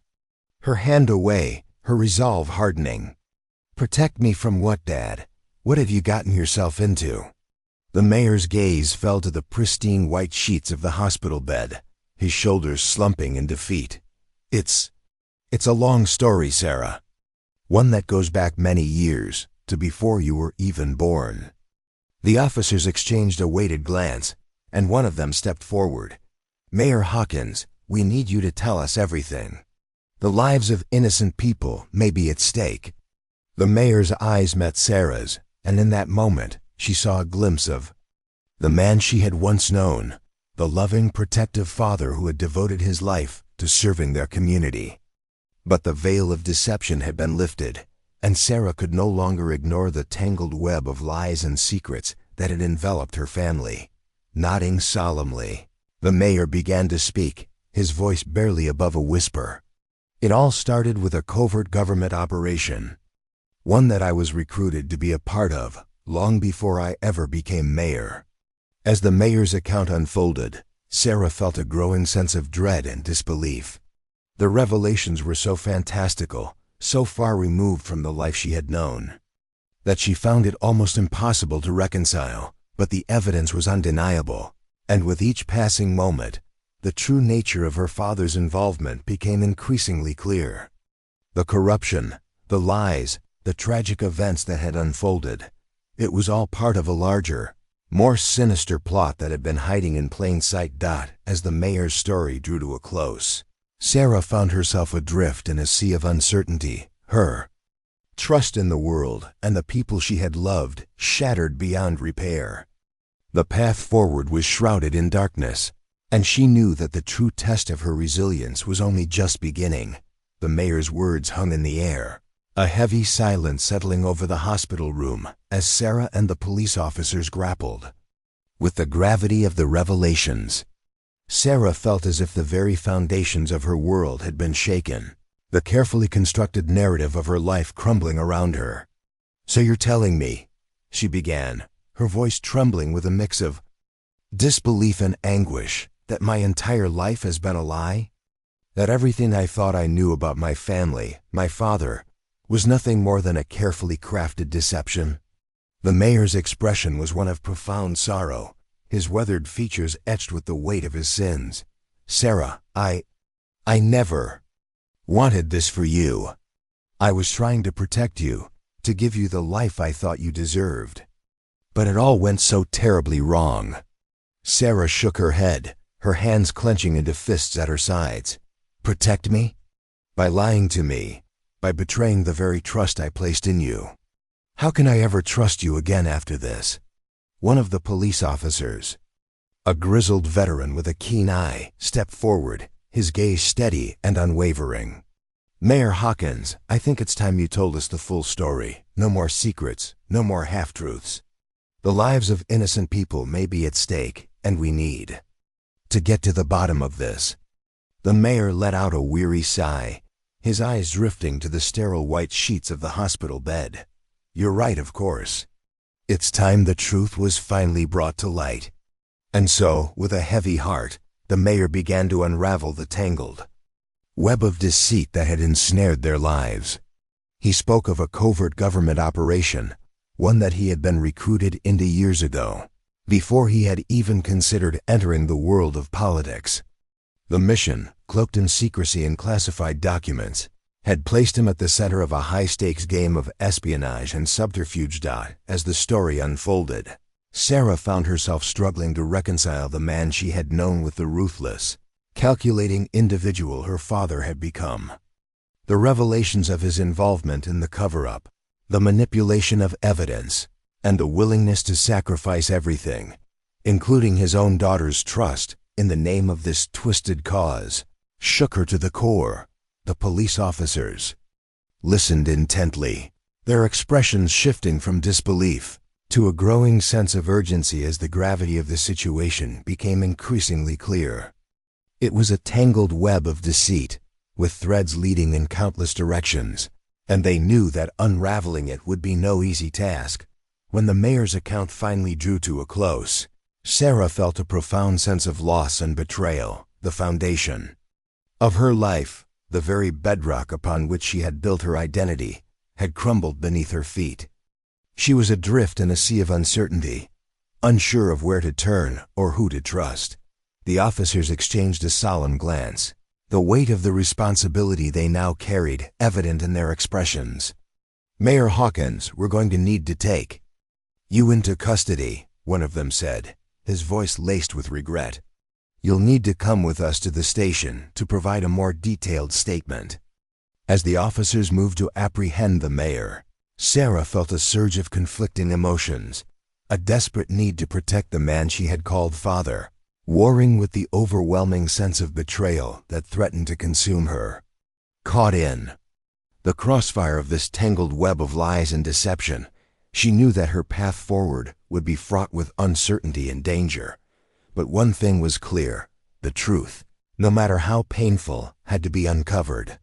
A: her hand away, her resolve hardening. "Protect me from what, Dad? What have you gotten yourself into?" The mayor's gaze fell to the pristine white sheets of the hospital bed, his shoulders slumping in defeat. It's a long story, Sarah. One that goes back many years, to before you were even born." The officers exchanged a weighted glance, and one of them stepped forward. "Mayor Hawkins, we need you to tell us everything. The lives of innocent people may be at stake." The mayor's eyes met Sarah's, and in that moment, she saw a glimpse of the man she had once known, the loving, protective father who had devoted his life to serving their community. But the veil of deception had been lifted, and Sarah could no longer ignore the tangled web of lies and secrets that had enveloped her family. Nodding solemnly, the mayor began to speak, his voice barely above a whisper. "It all started with a covert government operation, one that I was recruited to be a part of long before I ever became mayor." As the mayor's account unfolded, Sarah felt a growing sense of dread and disbelief. The revelations were so fantastical, so far removed from the life she had known, that she found it almost impossible to reconcile. But the evidence was undeniable, and with each passing moment, the true nature of her father's involvement became increasingly clear. The corruption, the lies, the tragic events that had unfolded, it was all part of a larger, more sinister plot that had been hiding in plain sight. As the mayor's story drew to a close, Sarah found herself adrift in a sea of uncertainty. Her trust in the world and the people she had loved shattered beyond repair. The path forward was shrouded in darkness, and she knew that the true test of her resilience was only just beginning. The mayor's words hung in the air, a heavy silence settling over the hospital room as Sarah and the police officers grappled with the gravity of the revelations. Sarah felt as if the very foundations of her world had been shaken, the carefully constructed narrative of her life crumbling around her. "So you're telling me," she began, her voice trembling with a mix of disbelief and anguish, "that my entire life has been a lie? That everything I thought I knew about my family, my father, was nothing more than a carefully crafted deception?" The mayor's expression was one of profound sorrow, his weathered features etched with the weight of his sins. "Sarah, I never wanted this for you. I was trying to protect you, to give you the life I thought you deserved. But it all went so terribly wrong." Sarah shook her head, her hands clenching into fists at her sides. "Protect me? By lying to me, by betraying the very trust I placed in you. How can I ever trust you again after this?" One of the police officers, a grizzled veteran with a keen eye, stepped forward, his gaze steady and unwavering. "Mayor Hawkins, I think it's time you told us the full story. No more secrets, no more half-truths. The lives of innocent people may be at stake, and we need to get to the bottom of this." The mayor let out a weary sigh, his eyes drifting to the sterile white sheets of the hospital bed. "You're right, of course. It's time the truth was finally brought to light." And so, with a heavy heart, the mayor began to unravel the tangled web of deceit that had ensnared their lives. He spoke of a covert government operation, one that he had been recruited into years ago, before he had even considered entering the world of politics. The mission, cloaked in secrecy and classified documents, had placed him at the center of a high-stakes game of espionage and subterfuge. As the story unfolded, Sarah found herself struggling to reconcile the man she had known with the ruthless, calculating individual her father had become. The revelations of his involvement in the cover-up, the manipulation of evidence, and the willingness to sacrifice everything, including his own daughter's trust, in the name of this twisted cause, shook her to the core. The police officers listened intently, their expressions shifting from disbelief to a growing sense of urgency as the gravity of the situation became increasingly clear. It was a tangled web of deceit, with threads leading in countless directions, and they knew that unraveling it would be no easy task. When the mayor's account finally drew to a close, Sarah felt a profound sense of loss and betrayal. The foundation of her life, the very bedrock upon which she had built her identity, had crumbled beneath her feet. She was adrift in a sea of uncertainty, unsure of where to turn or who to trust. The officers exchanged a solemn glance, the weight of the responsibility they now carried evident in their expressions. "Mayor Hawkins, we're going to need to take you into custody," one of them said, his voice laced with regret. "You'll need to come with us to the station to provide a more detailed statement." As the officers moved to apprehend the mayor, Sarah felt a surge of conflicting emotions, a desperate need to protect the man she had called father, warring with the overwhelming sense of betrayal that threatened to consume her. Caught in the crossfire of this tangled web of lies and deception, she knew that her path forward would be fraught with uncertainty and danger. But one thing was clear: the truth, no matter how painful, had to be uncovered.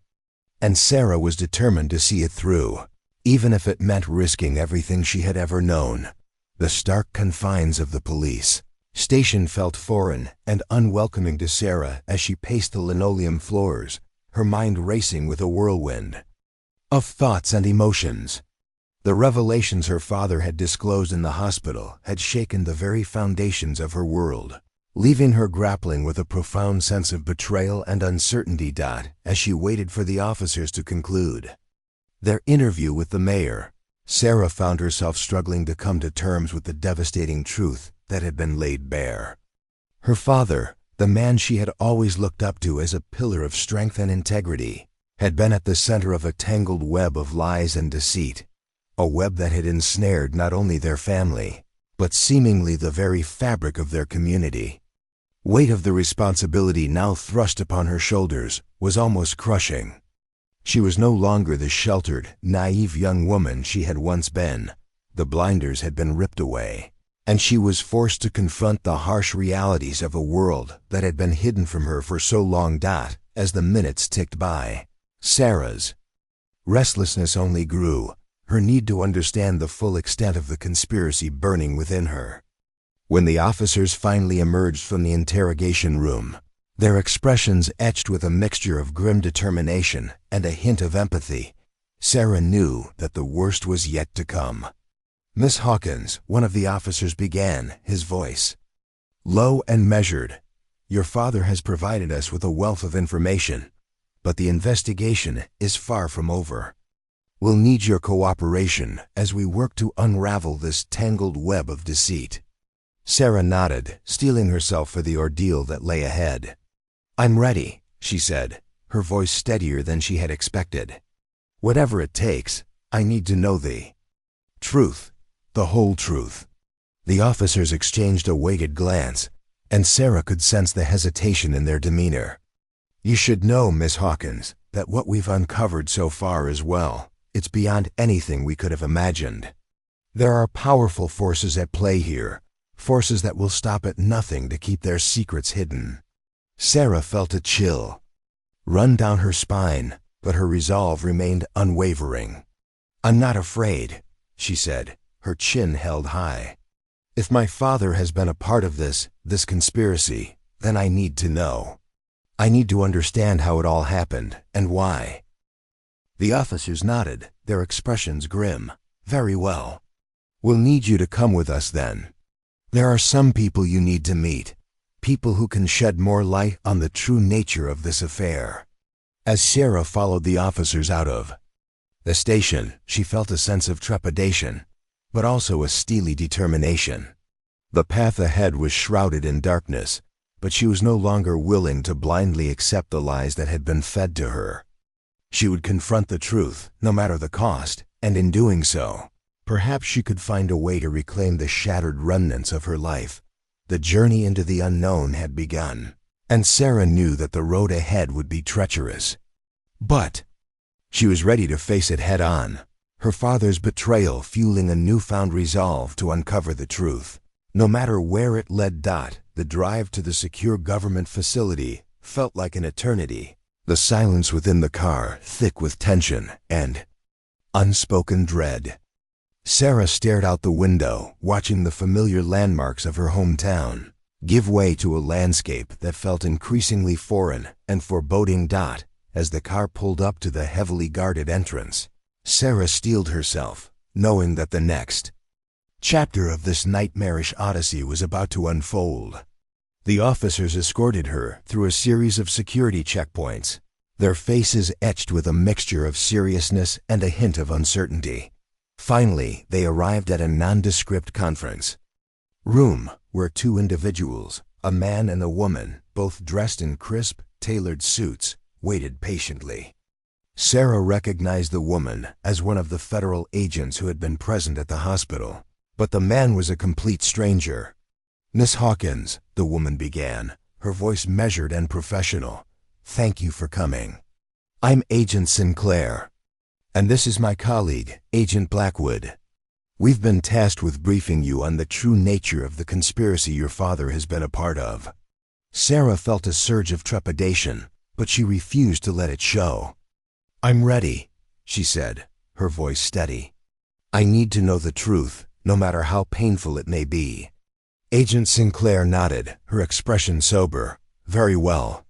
A: And Sarah was determined to see it through, even if it meant risking everything she had ever known. The stark confines of the police station felt foreign and unwelcoming to Sarah as she paced the linoleum floors, her mind racing with a whirlwind of thoughts and emotions. The revelations her father had disclosed in the hospital had shaken the very foundations of her world. leaving her grappling with a profound sense of betrayal and uncertainty. As she waited for the officers to conclude their interview with the mayor, Sarah found herself struggling to come to terms with the devastating truth that had been laid bare. Her father, the man she had always looked up to as a pillar of strength and integrity, had been at the center of a tangled web of lies and deceit, a web that had ensnared not only their family, but seemingly the very fabric of their community. Weight of the responsibility now thrust upon her shoulders was almost crushing. She was no longer the sheltered, naive young woman she had once been. The blinders had been ripped away, and she was forced to confront the harsh realities of a world that had been hidden from her for so long. As the minutes ticked by, Sarah's restlessness only grew, her need to understand the full extent of the conspiracy burning within her. When the officers finally emerged from the interrogation room, their expressions etched with a mixture of grim determination and a hint of empathy, Sarah knew that the worst was yet to come. "Miss Hawkins," one of the officers began, his voice low and measured, "your father has provided us with a wealth of information, but the investigation is far from over. We'll need your cooperation as we work to unravel this tangled web of deceit." Sarah nodded, steeling herself for the ordeal that lay ahead. "I'm ready," she said, her voice steadier than she had expected. "Whatever it takes, I need to know the truth, the whole truth." The officers exchanged a weighted glance, and Sarah could sense the hesitation in their demeanor. "You should know, Miss Hawkins, that what we've uncovered so far is it's beyond anything we could have imagined. There are powerful forces at play here, forces that will stop at nothing to keep their secrets hidden." Sarah felt a chill run down her spine, but her resolve remained unwavering. "I'm not afraid," she said, her chin held high. "If my father has been a part of this conspiracy, then I need to know. I need to understand how it all happened and why." The officers nodded, their expressions grim. "Very well. We'll need you to come with us then. There are some people you need to meet, people who can shed more light on the true nature of this affair." As Sarah followed the officers out of the station, she felt a sense of trepidation, but also a steely determination. The path ahead was shrouded in darkness, but she was no longer willing to blindly accept the lies that had been fed to her. She would confront the truth, no matter the cost, and in doing so, perhaps she could find a way to reclaim the shattered remnants of her life. The journey into the unknown had begun, and Sarah knew that the road ahead would be treacherous. But she was ready to face it head on, her father's betrayal fueling a newfound resolve to uncover the truth. No matter where it led. The drive to the secure government facility felt like an eternity. The silence within the car thick with tension and unspoken dread. Sarah stared out the window, watching the familiar landmarks of her hometown give way to a landscape that felt increasingly foreign and foreboding. As the car pulled up to the heavily guarded entrance, Sarah steeled herself, knowing that the next chapter of this nightmarish odyssey was about to unfold. The officers escorted her through a series of security checkpoints, their faces etched with a mixture of seriousness and a hint of uncertainty. Finally, they arrived at a nondescript conference room where two individuals, a man and a woman, both dressed in crisp, tailored suits, waited patiently. Sarah recognized the woman as one of the federal agents who had been present at the hospital, but the man was a complete stranger. "Miss Hawkins," the woman began, her voice measured and professional, "thank you for coming. I'm Agent Sinclair, and this is my colleague, Agent Blackwood. We've been tasked with briefing you on the true nature of the conspiracy your father has been a part of." Sarah felt a surge of trepidation, but she refused to let it show. "I'm ready," she said, her voice steady. "I need to know the truth, no matter how painful it may be." Agent Sinclair nodded, her expression sober. "Very well.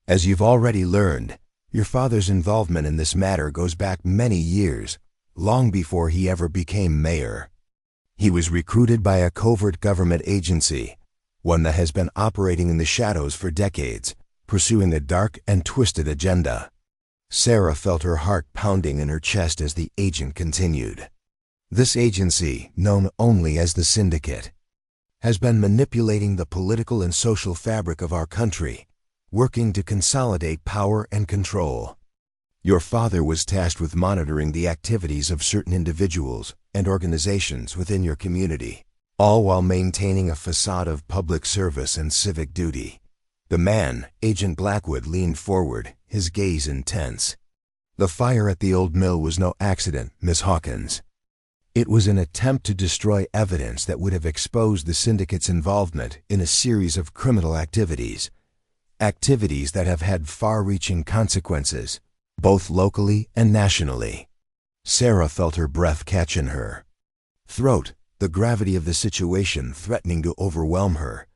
A: As you've already learned, your father's involvement in this matter goes back many years, long before he ever became mayor. He was recruited by a covert government agency, one that has been operating in the shadows for decades, pursuing a dark and twisted agenda. Sarah felt her heart pounding in her chest as the agent continued. This agency, known only as the Syndicate, has been manipulating the political and social fabric of our country, working to consolidate power and control. Your father was tasked with monitoring the activities of certain individuals and organizations within your community, all while maintaining a facade of public service and civic duty. The man, Agent Blackwood, leaned forward, his gaze intense. The fire at the old mill was no accident, Miss Hawkins. It was an attempt to destroy evidence that would have exposed the Syndicate's involvement in a series of criminal activities that have had far-reaching consequences, both locally and nationally. Sarah felt her breath catch in her throat, the gravity of the situation threatening to overwhelm her.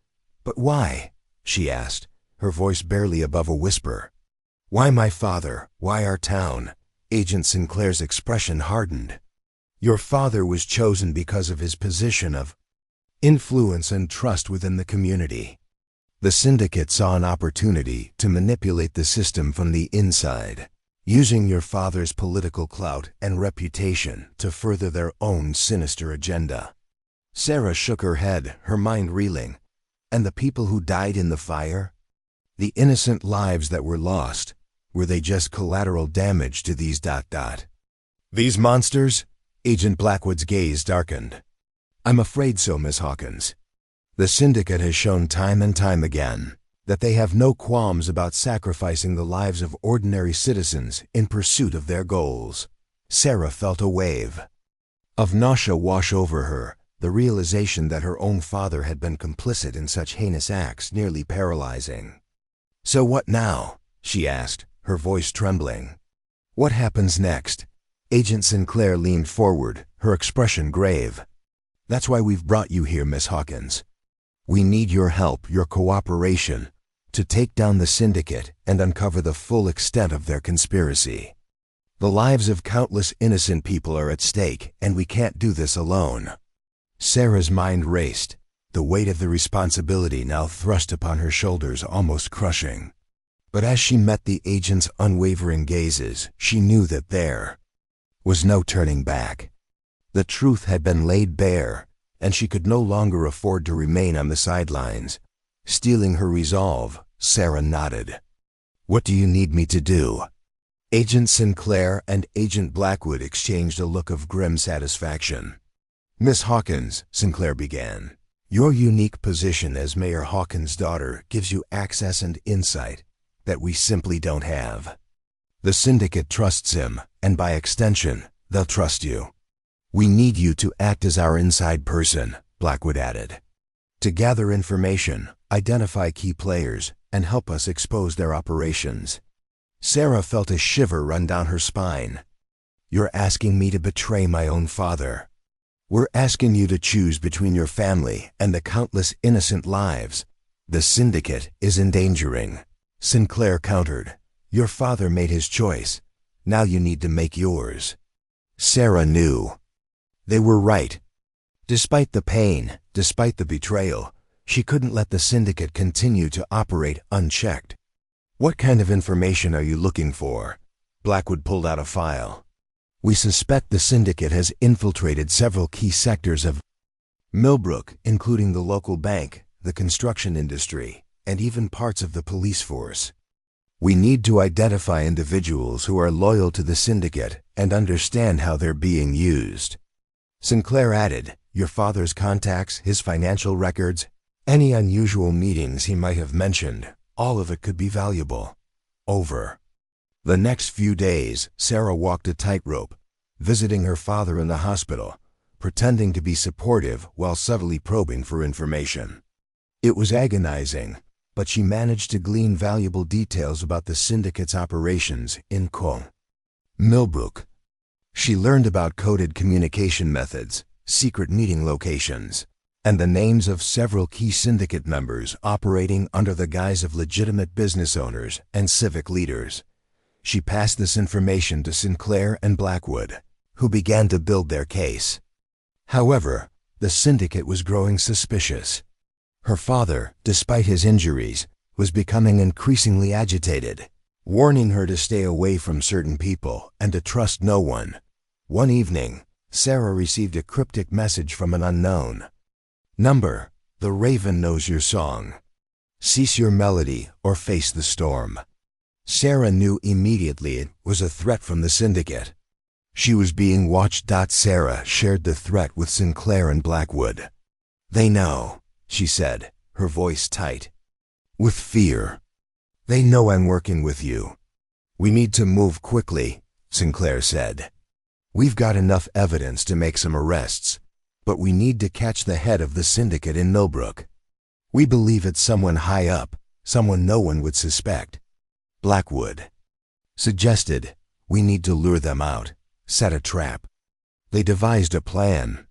A: "But why?" she asked, her voice barely above a whisper. "Why my father? Why our town?" Agent Sinclair's expression hardened. "Your father was chosen because of his position of influence and trust within the community. The Syndicate saw an opportunity to manipulate the system from the inside, using your father's political clout and reputation to further their own sinister agenda." Sarah shook her head, her mind reeling. And the people who died in the fire? The innocent lives that were lost, were they just collateral damage to these ... These monsters? Agent Blackwood's gaze darkened. "I'm afraid so, Miss Hawkins. The Syndicate has shown time and time again that they have no qualms about sacrificing the lives of ordinary citizens in pursuit of their goals." Sarah felt a wave of nausea wash over her, the realization that her own father had been complicit in such heinous acts nearly paralyzing. "So what now?" she asked, her voice trembling. "What happens next?" Agent Sinclair leaned forward, her expression grave. "That's why we've brought you here, Miss Hawkins. We need your help, your cooperation, to take down the Syndicate and uncover the full extent of their conspiracy. The lives of countless innocent people are at stake, and we can't do this alone." Sarah's mind raced, the weight of the responsibility now thrust upon her shoulders almost crushing. But as she met the agent's unwavering gazes, she knew that there was no turning back. The truth had been laid bare, and she could no longer afford to remain on the sidelines. Steeling her resolve, Sarah nodded. "What do you need me to do?" Agent Sinclair and Agent Blackwood exchanged a look of grim satisfaction. "Miss Hawkins," Sinclair began, "your unique position as Mayor Hawkins' daughter gives you access and insight that we simply don't have. The Syndicate trusts him, and by extension, they'll trust you. We need you to act as our inside person," Blackwood added, "to gather information, identify key players, and help us expose their operations." Sarah felt a shiver run down her spine. "You're asking me to betray my own father. We're asking you to choose between your family and the countless innocent lives the Syndicate is endangering," Sinclair countered. "Your father made his choice. Now you need to make yours." Sarah knew. They were right. Despite the pain, despite the betrayal, she couldn't let the Syndicate continue to operate unchecked. "What kind of information are you looking for?" Blackwood pulled out a file. "We suspect the Syndicate has infiltrated several key sectors of Millbrook, including the local bank, the construction industry, and even parts of the police force. We need to identify individuals who are loyal to the Syndicate and understand how they're being used." Sinclair added, "Your father's contacts, his financial records, any unusual meetings he might have mentioned, all of it could be valuable." Over the next few days, Sarah walked a tightrope, visiting her father in the hospital, pretending to be supportive while subtly probing for information. It was agonizing, but she managed to glean valuable details about the Syndicate's operations in Millbrook. She learned about coded communication methods, secret meeting locations, and the names of several key Syndicate members operating under the guise of legitimate business owners and civic leaders. She passed this information to Sinclair and Blackwood, who began to build their case. However, the Syndicate was growing suspicious. Her father, despite his injuries, was becoming increasingly agitated, warning her to stay away from certain people and to trust no one. One evening, Sarah received a cryptic message from an unknown number. The raven knows your song. Cease your melody or face the storm. Sarah knew immediately it was a threat from the syndicate. She was being watched. Sarah shared the threat with Sinclair and Blackwood. They know, she said, her voice tight with fear. They know I'm working with you. We need to move quickly, Sinclair said. We've got enough evidence to make some arrests, but we need to catch the head of the syndicate in Millbrook. We believe it's someone high up, someone no one would suspect. Blackwood suggested, we need to lure them out, set a trap. They devised a plan.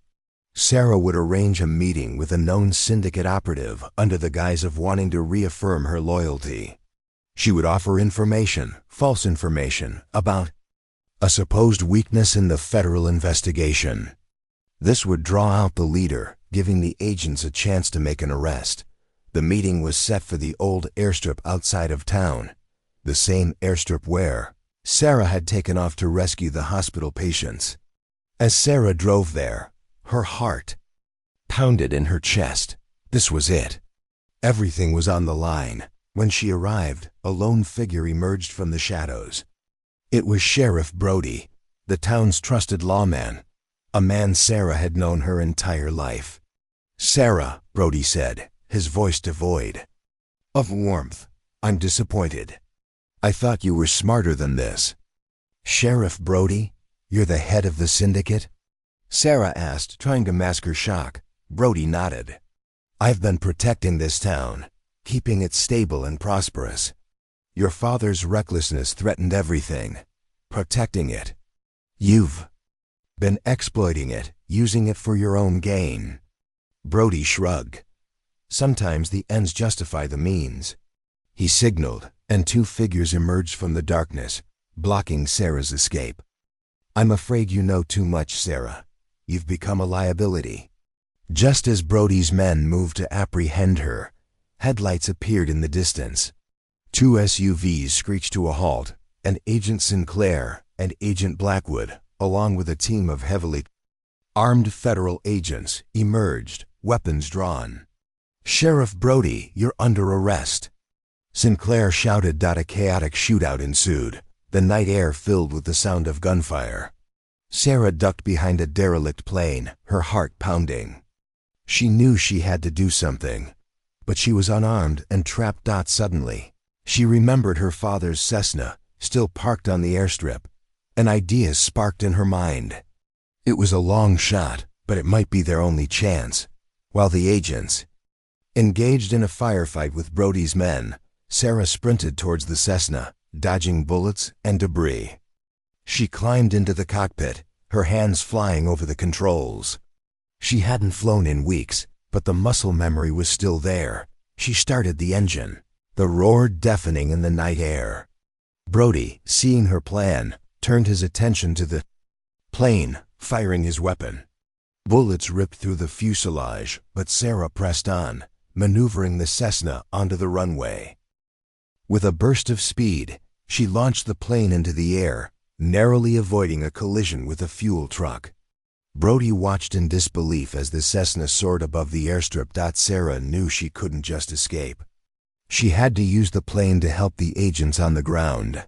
A: Sarah would arrange a meeting with a known syndicate operative under the guise of wanting to reaffirm her loyalty. She would offer information, false information, about a supposed weakness in the federal investigation. This would draw out the leader, giving the agents a chance to make an arrest. The meeting was set for the old airstrip outside of town, the same airstrip where Sarah had taken off to rescue the hospital patients. As Sarah drove there, her heart pounded in her chest. This was it. Everything was on the line. When she arrived, a lone figure emerged from the shadows. It was Sheriff Brody, the town's trusted lawman, a man Sarah had known her entire life. Sarah, Brody said, his voice devoid of warmth, I'm disappointed. I thought you were smarter than this. Sheriff Brody, you're the head of the syndicate? Sarah asked, trying to mask her shock. Brody nodded. I've been protecting this town, keeping it stable and prosperous. Your father's recklessness threatened everything. Protecting it. You've been exploiting it, using it for your own gain. Brody shrugged. Sometimes the ends justify the means. He signaled, and two figures emerged from the darkness, blocking Sarah's escape. I'm afraid you know too much, Sarah. You've become a liability. Just as Brody's men moved to apprehend her, headlights appeared in the distance. Two SUVs screeched to a halt, and Agent Sinclair and Agent Blackwood, along with a team of heavily armed federal agents, emerged, weapons drawn. Sheriff Brody, you're under arrest. Sinclair shouted. A chaotic shootout ensued, the night air filled with the sound of gunfire. Sarah ducked behind a derelict plane, her heart pounding. She knew she had to do something, but she was unarmed and trapped. Suddenly, she remembered her father's Cessna, still parked on the airstrip. An idea sparked in her mind. It was a long shot, but it might be their only chance. While the agents engaged in a firefight with Brody's men, Sarah sprinted towards the Cessna, dodging bullets and debris. She climbed into the cockpit, her hands flying over the controls. She hadn't flown in weeks, but the muscle memory was still there. She started the engine, the roar deafening in the night air. Brody, seeing her plan, turned his attention to the plane, firing his weapon. Bullets ripped through the fuselage, but Sarah pressed on, maneuvering the Cessna onto the runway. With a burst of speed, she launched the plane into the air, narrowly avoiding a collision with a fuel truck. Brody watched in disbelief as the Cessna soared above the airstrip. Sarah knew she couldn't just escape. She had to use the plane to help the agents on the ground.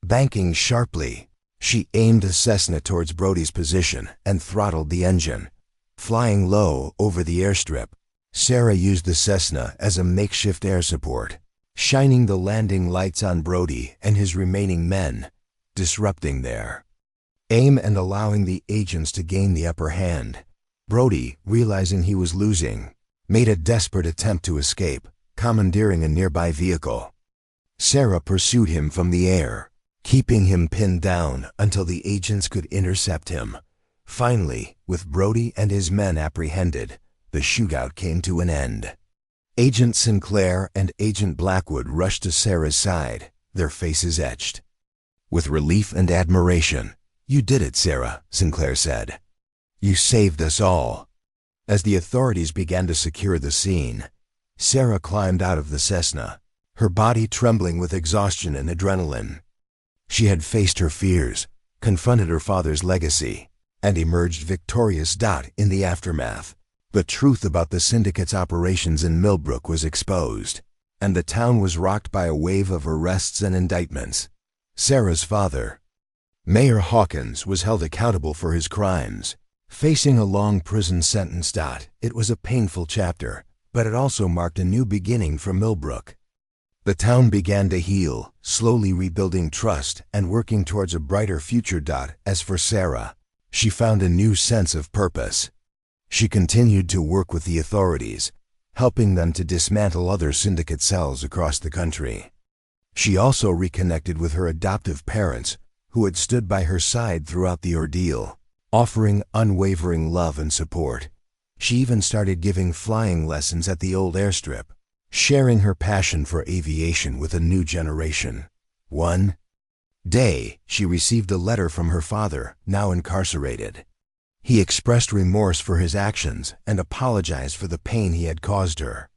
A: Banking sharply, she aimed the Cessna towards Brody's position and throttled the engine. Flying low over the airstrip, Sarah used the Cessna as a makeshift air support, shining the landing lights on Brody and his remaining men, disrupting their aim and allowing the agents to gain the upper hand. Brody, realizing he was losing, made a desperate attempt to escape, commandeering a nearby vehicle. Sarah pursued him from the air, keeping him pinned down until the agents could intercept him. Finally, with Brody and his men apprehended, the shootout came to an end. Agent Sinclair and Agent Blackwood rushed to Sarah's side, their faces etched with relief and admiration. You did it, Sarah, Sinclair said. You saved us all. As the authorities began to secure the scene, Sarah climbed out of the Cessna, her body trembling with exhaustion and adrenaline. She had faced her fears, confronted her father's legacy, and emerged victorious. In the aftermath, the truth about the syndicate's operations in Millbrook was exposed, and the town was rocked by a wave of arrests and indictments. Sarah's father, Mayor Hawkins, was held accountable for his crimes, facing a long prison sentence. It was a painful chapter, but it also marked a new beginning for Millbrook. The town began to heal, slowly rebuilding trust and working towards a brighter future. As for Sarah, she found a new sense of purpose. She continued to work with the authorities, helping them to dismantle other syndicate cells across the country. She also reconnected with her adoptive parents, who had stood by her side throughout the ordeal, offering unwavering love and support. She even started giving flying lessons at the old airstrip, sharing her passion for aviation with a new generation. One day, she received a letter from her father, now incarcerated. He expressed remorse for his actions and apologized for the pain he had caused her.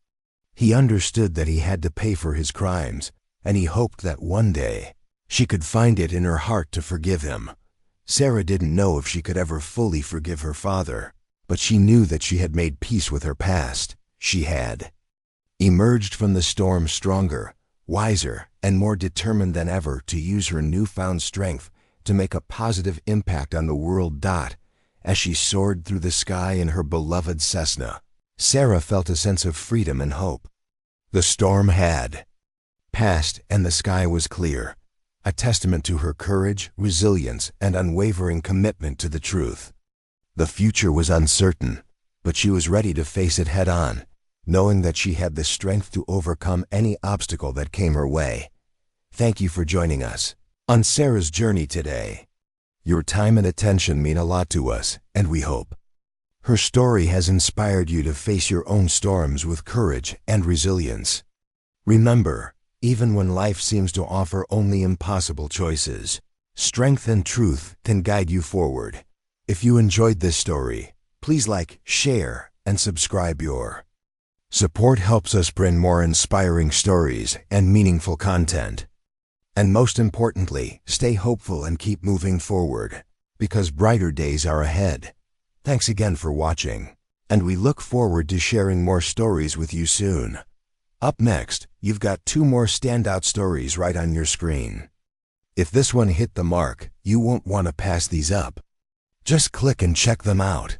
A: He understood that he had to pay for his crimes, and he hoped that one day she could find it in her heart to forgive him. Sarah didn't know if she could ever fully forgive her father, but she knew that she had made peace with her past. She had emerged from the storm stronger, wiser, and more determined than ever to use her newfound strength to make a positive impact on the world. As she soared through the sky in her beloved Cessna, Sarah felt a sense of freedom and hope. The storm had passed and the sky was clear, a testament to her courage, resilience, and unwavering commitment to the truth. The future was uncertain, but she was ready to face it head-on, knowing that she had the strength to overcome any obstacle that came her way. Thank you for joining us on Sarah's journey today. Your time and attention mean a lot to us, and we hope her story has inspired you to face your own storms with courage and resilience. Remember, even when life seems to offer only impossible choices, strength and truth can guide you forward. If you enjoyed this story, please like, share, and subscribe. Your support helps us bring more inspiring stories and meaningful content. And most importantly, stay hopeful and keep moving forward, because brighter days are ahead. Thanks again for watching, and we look forward to sharing more stories with you soon. Up next, you've got 2 more standout stories right on your screen. If this one hit the mark, you won't want to pass these up. Just click and check them out.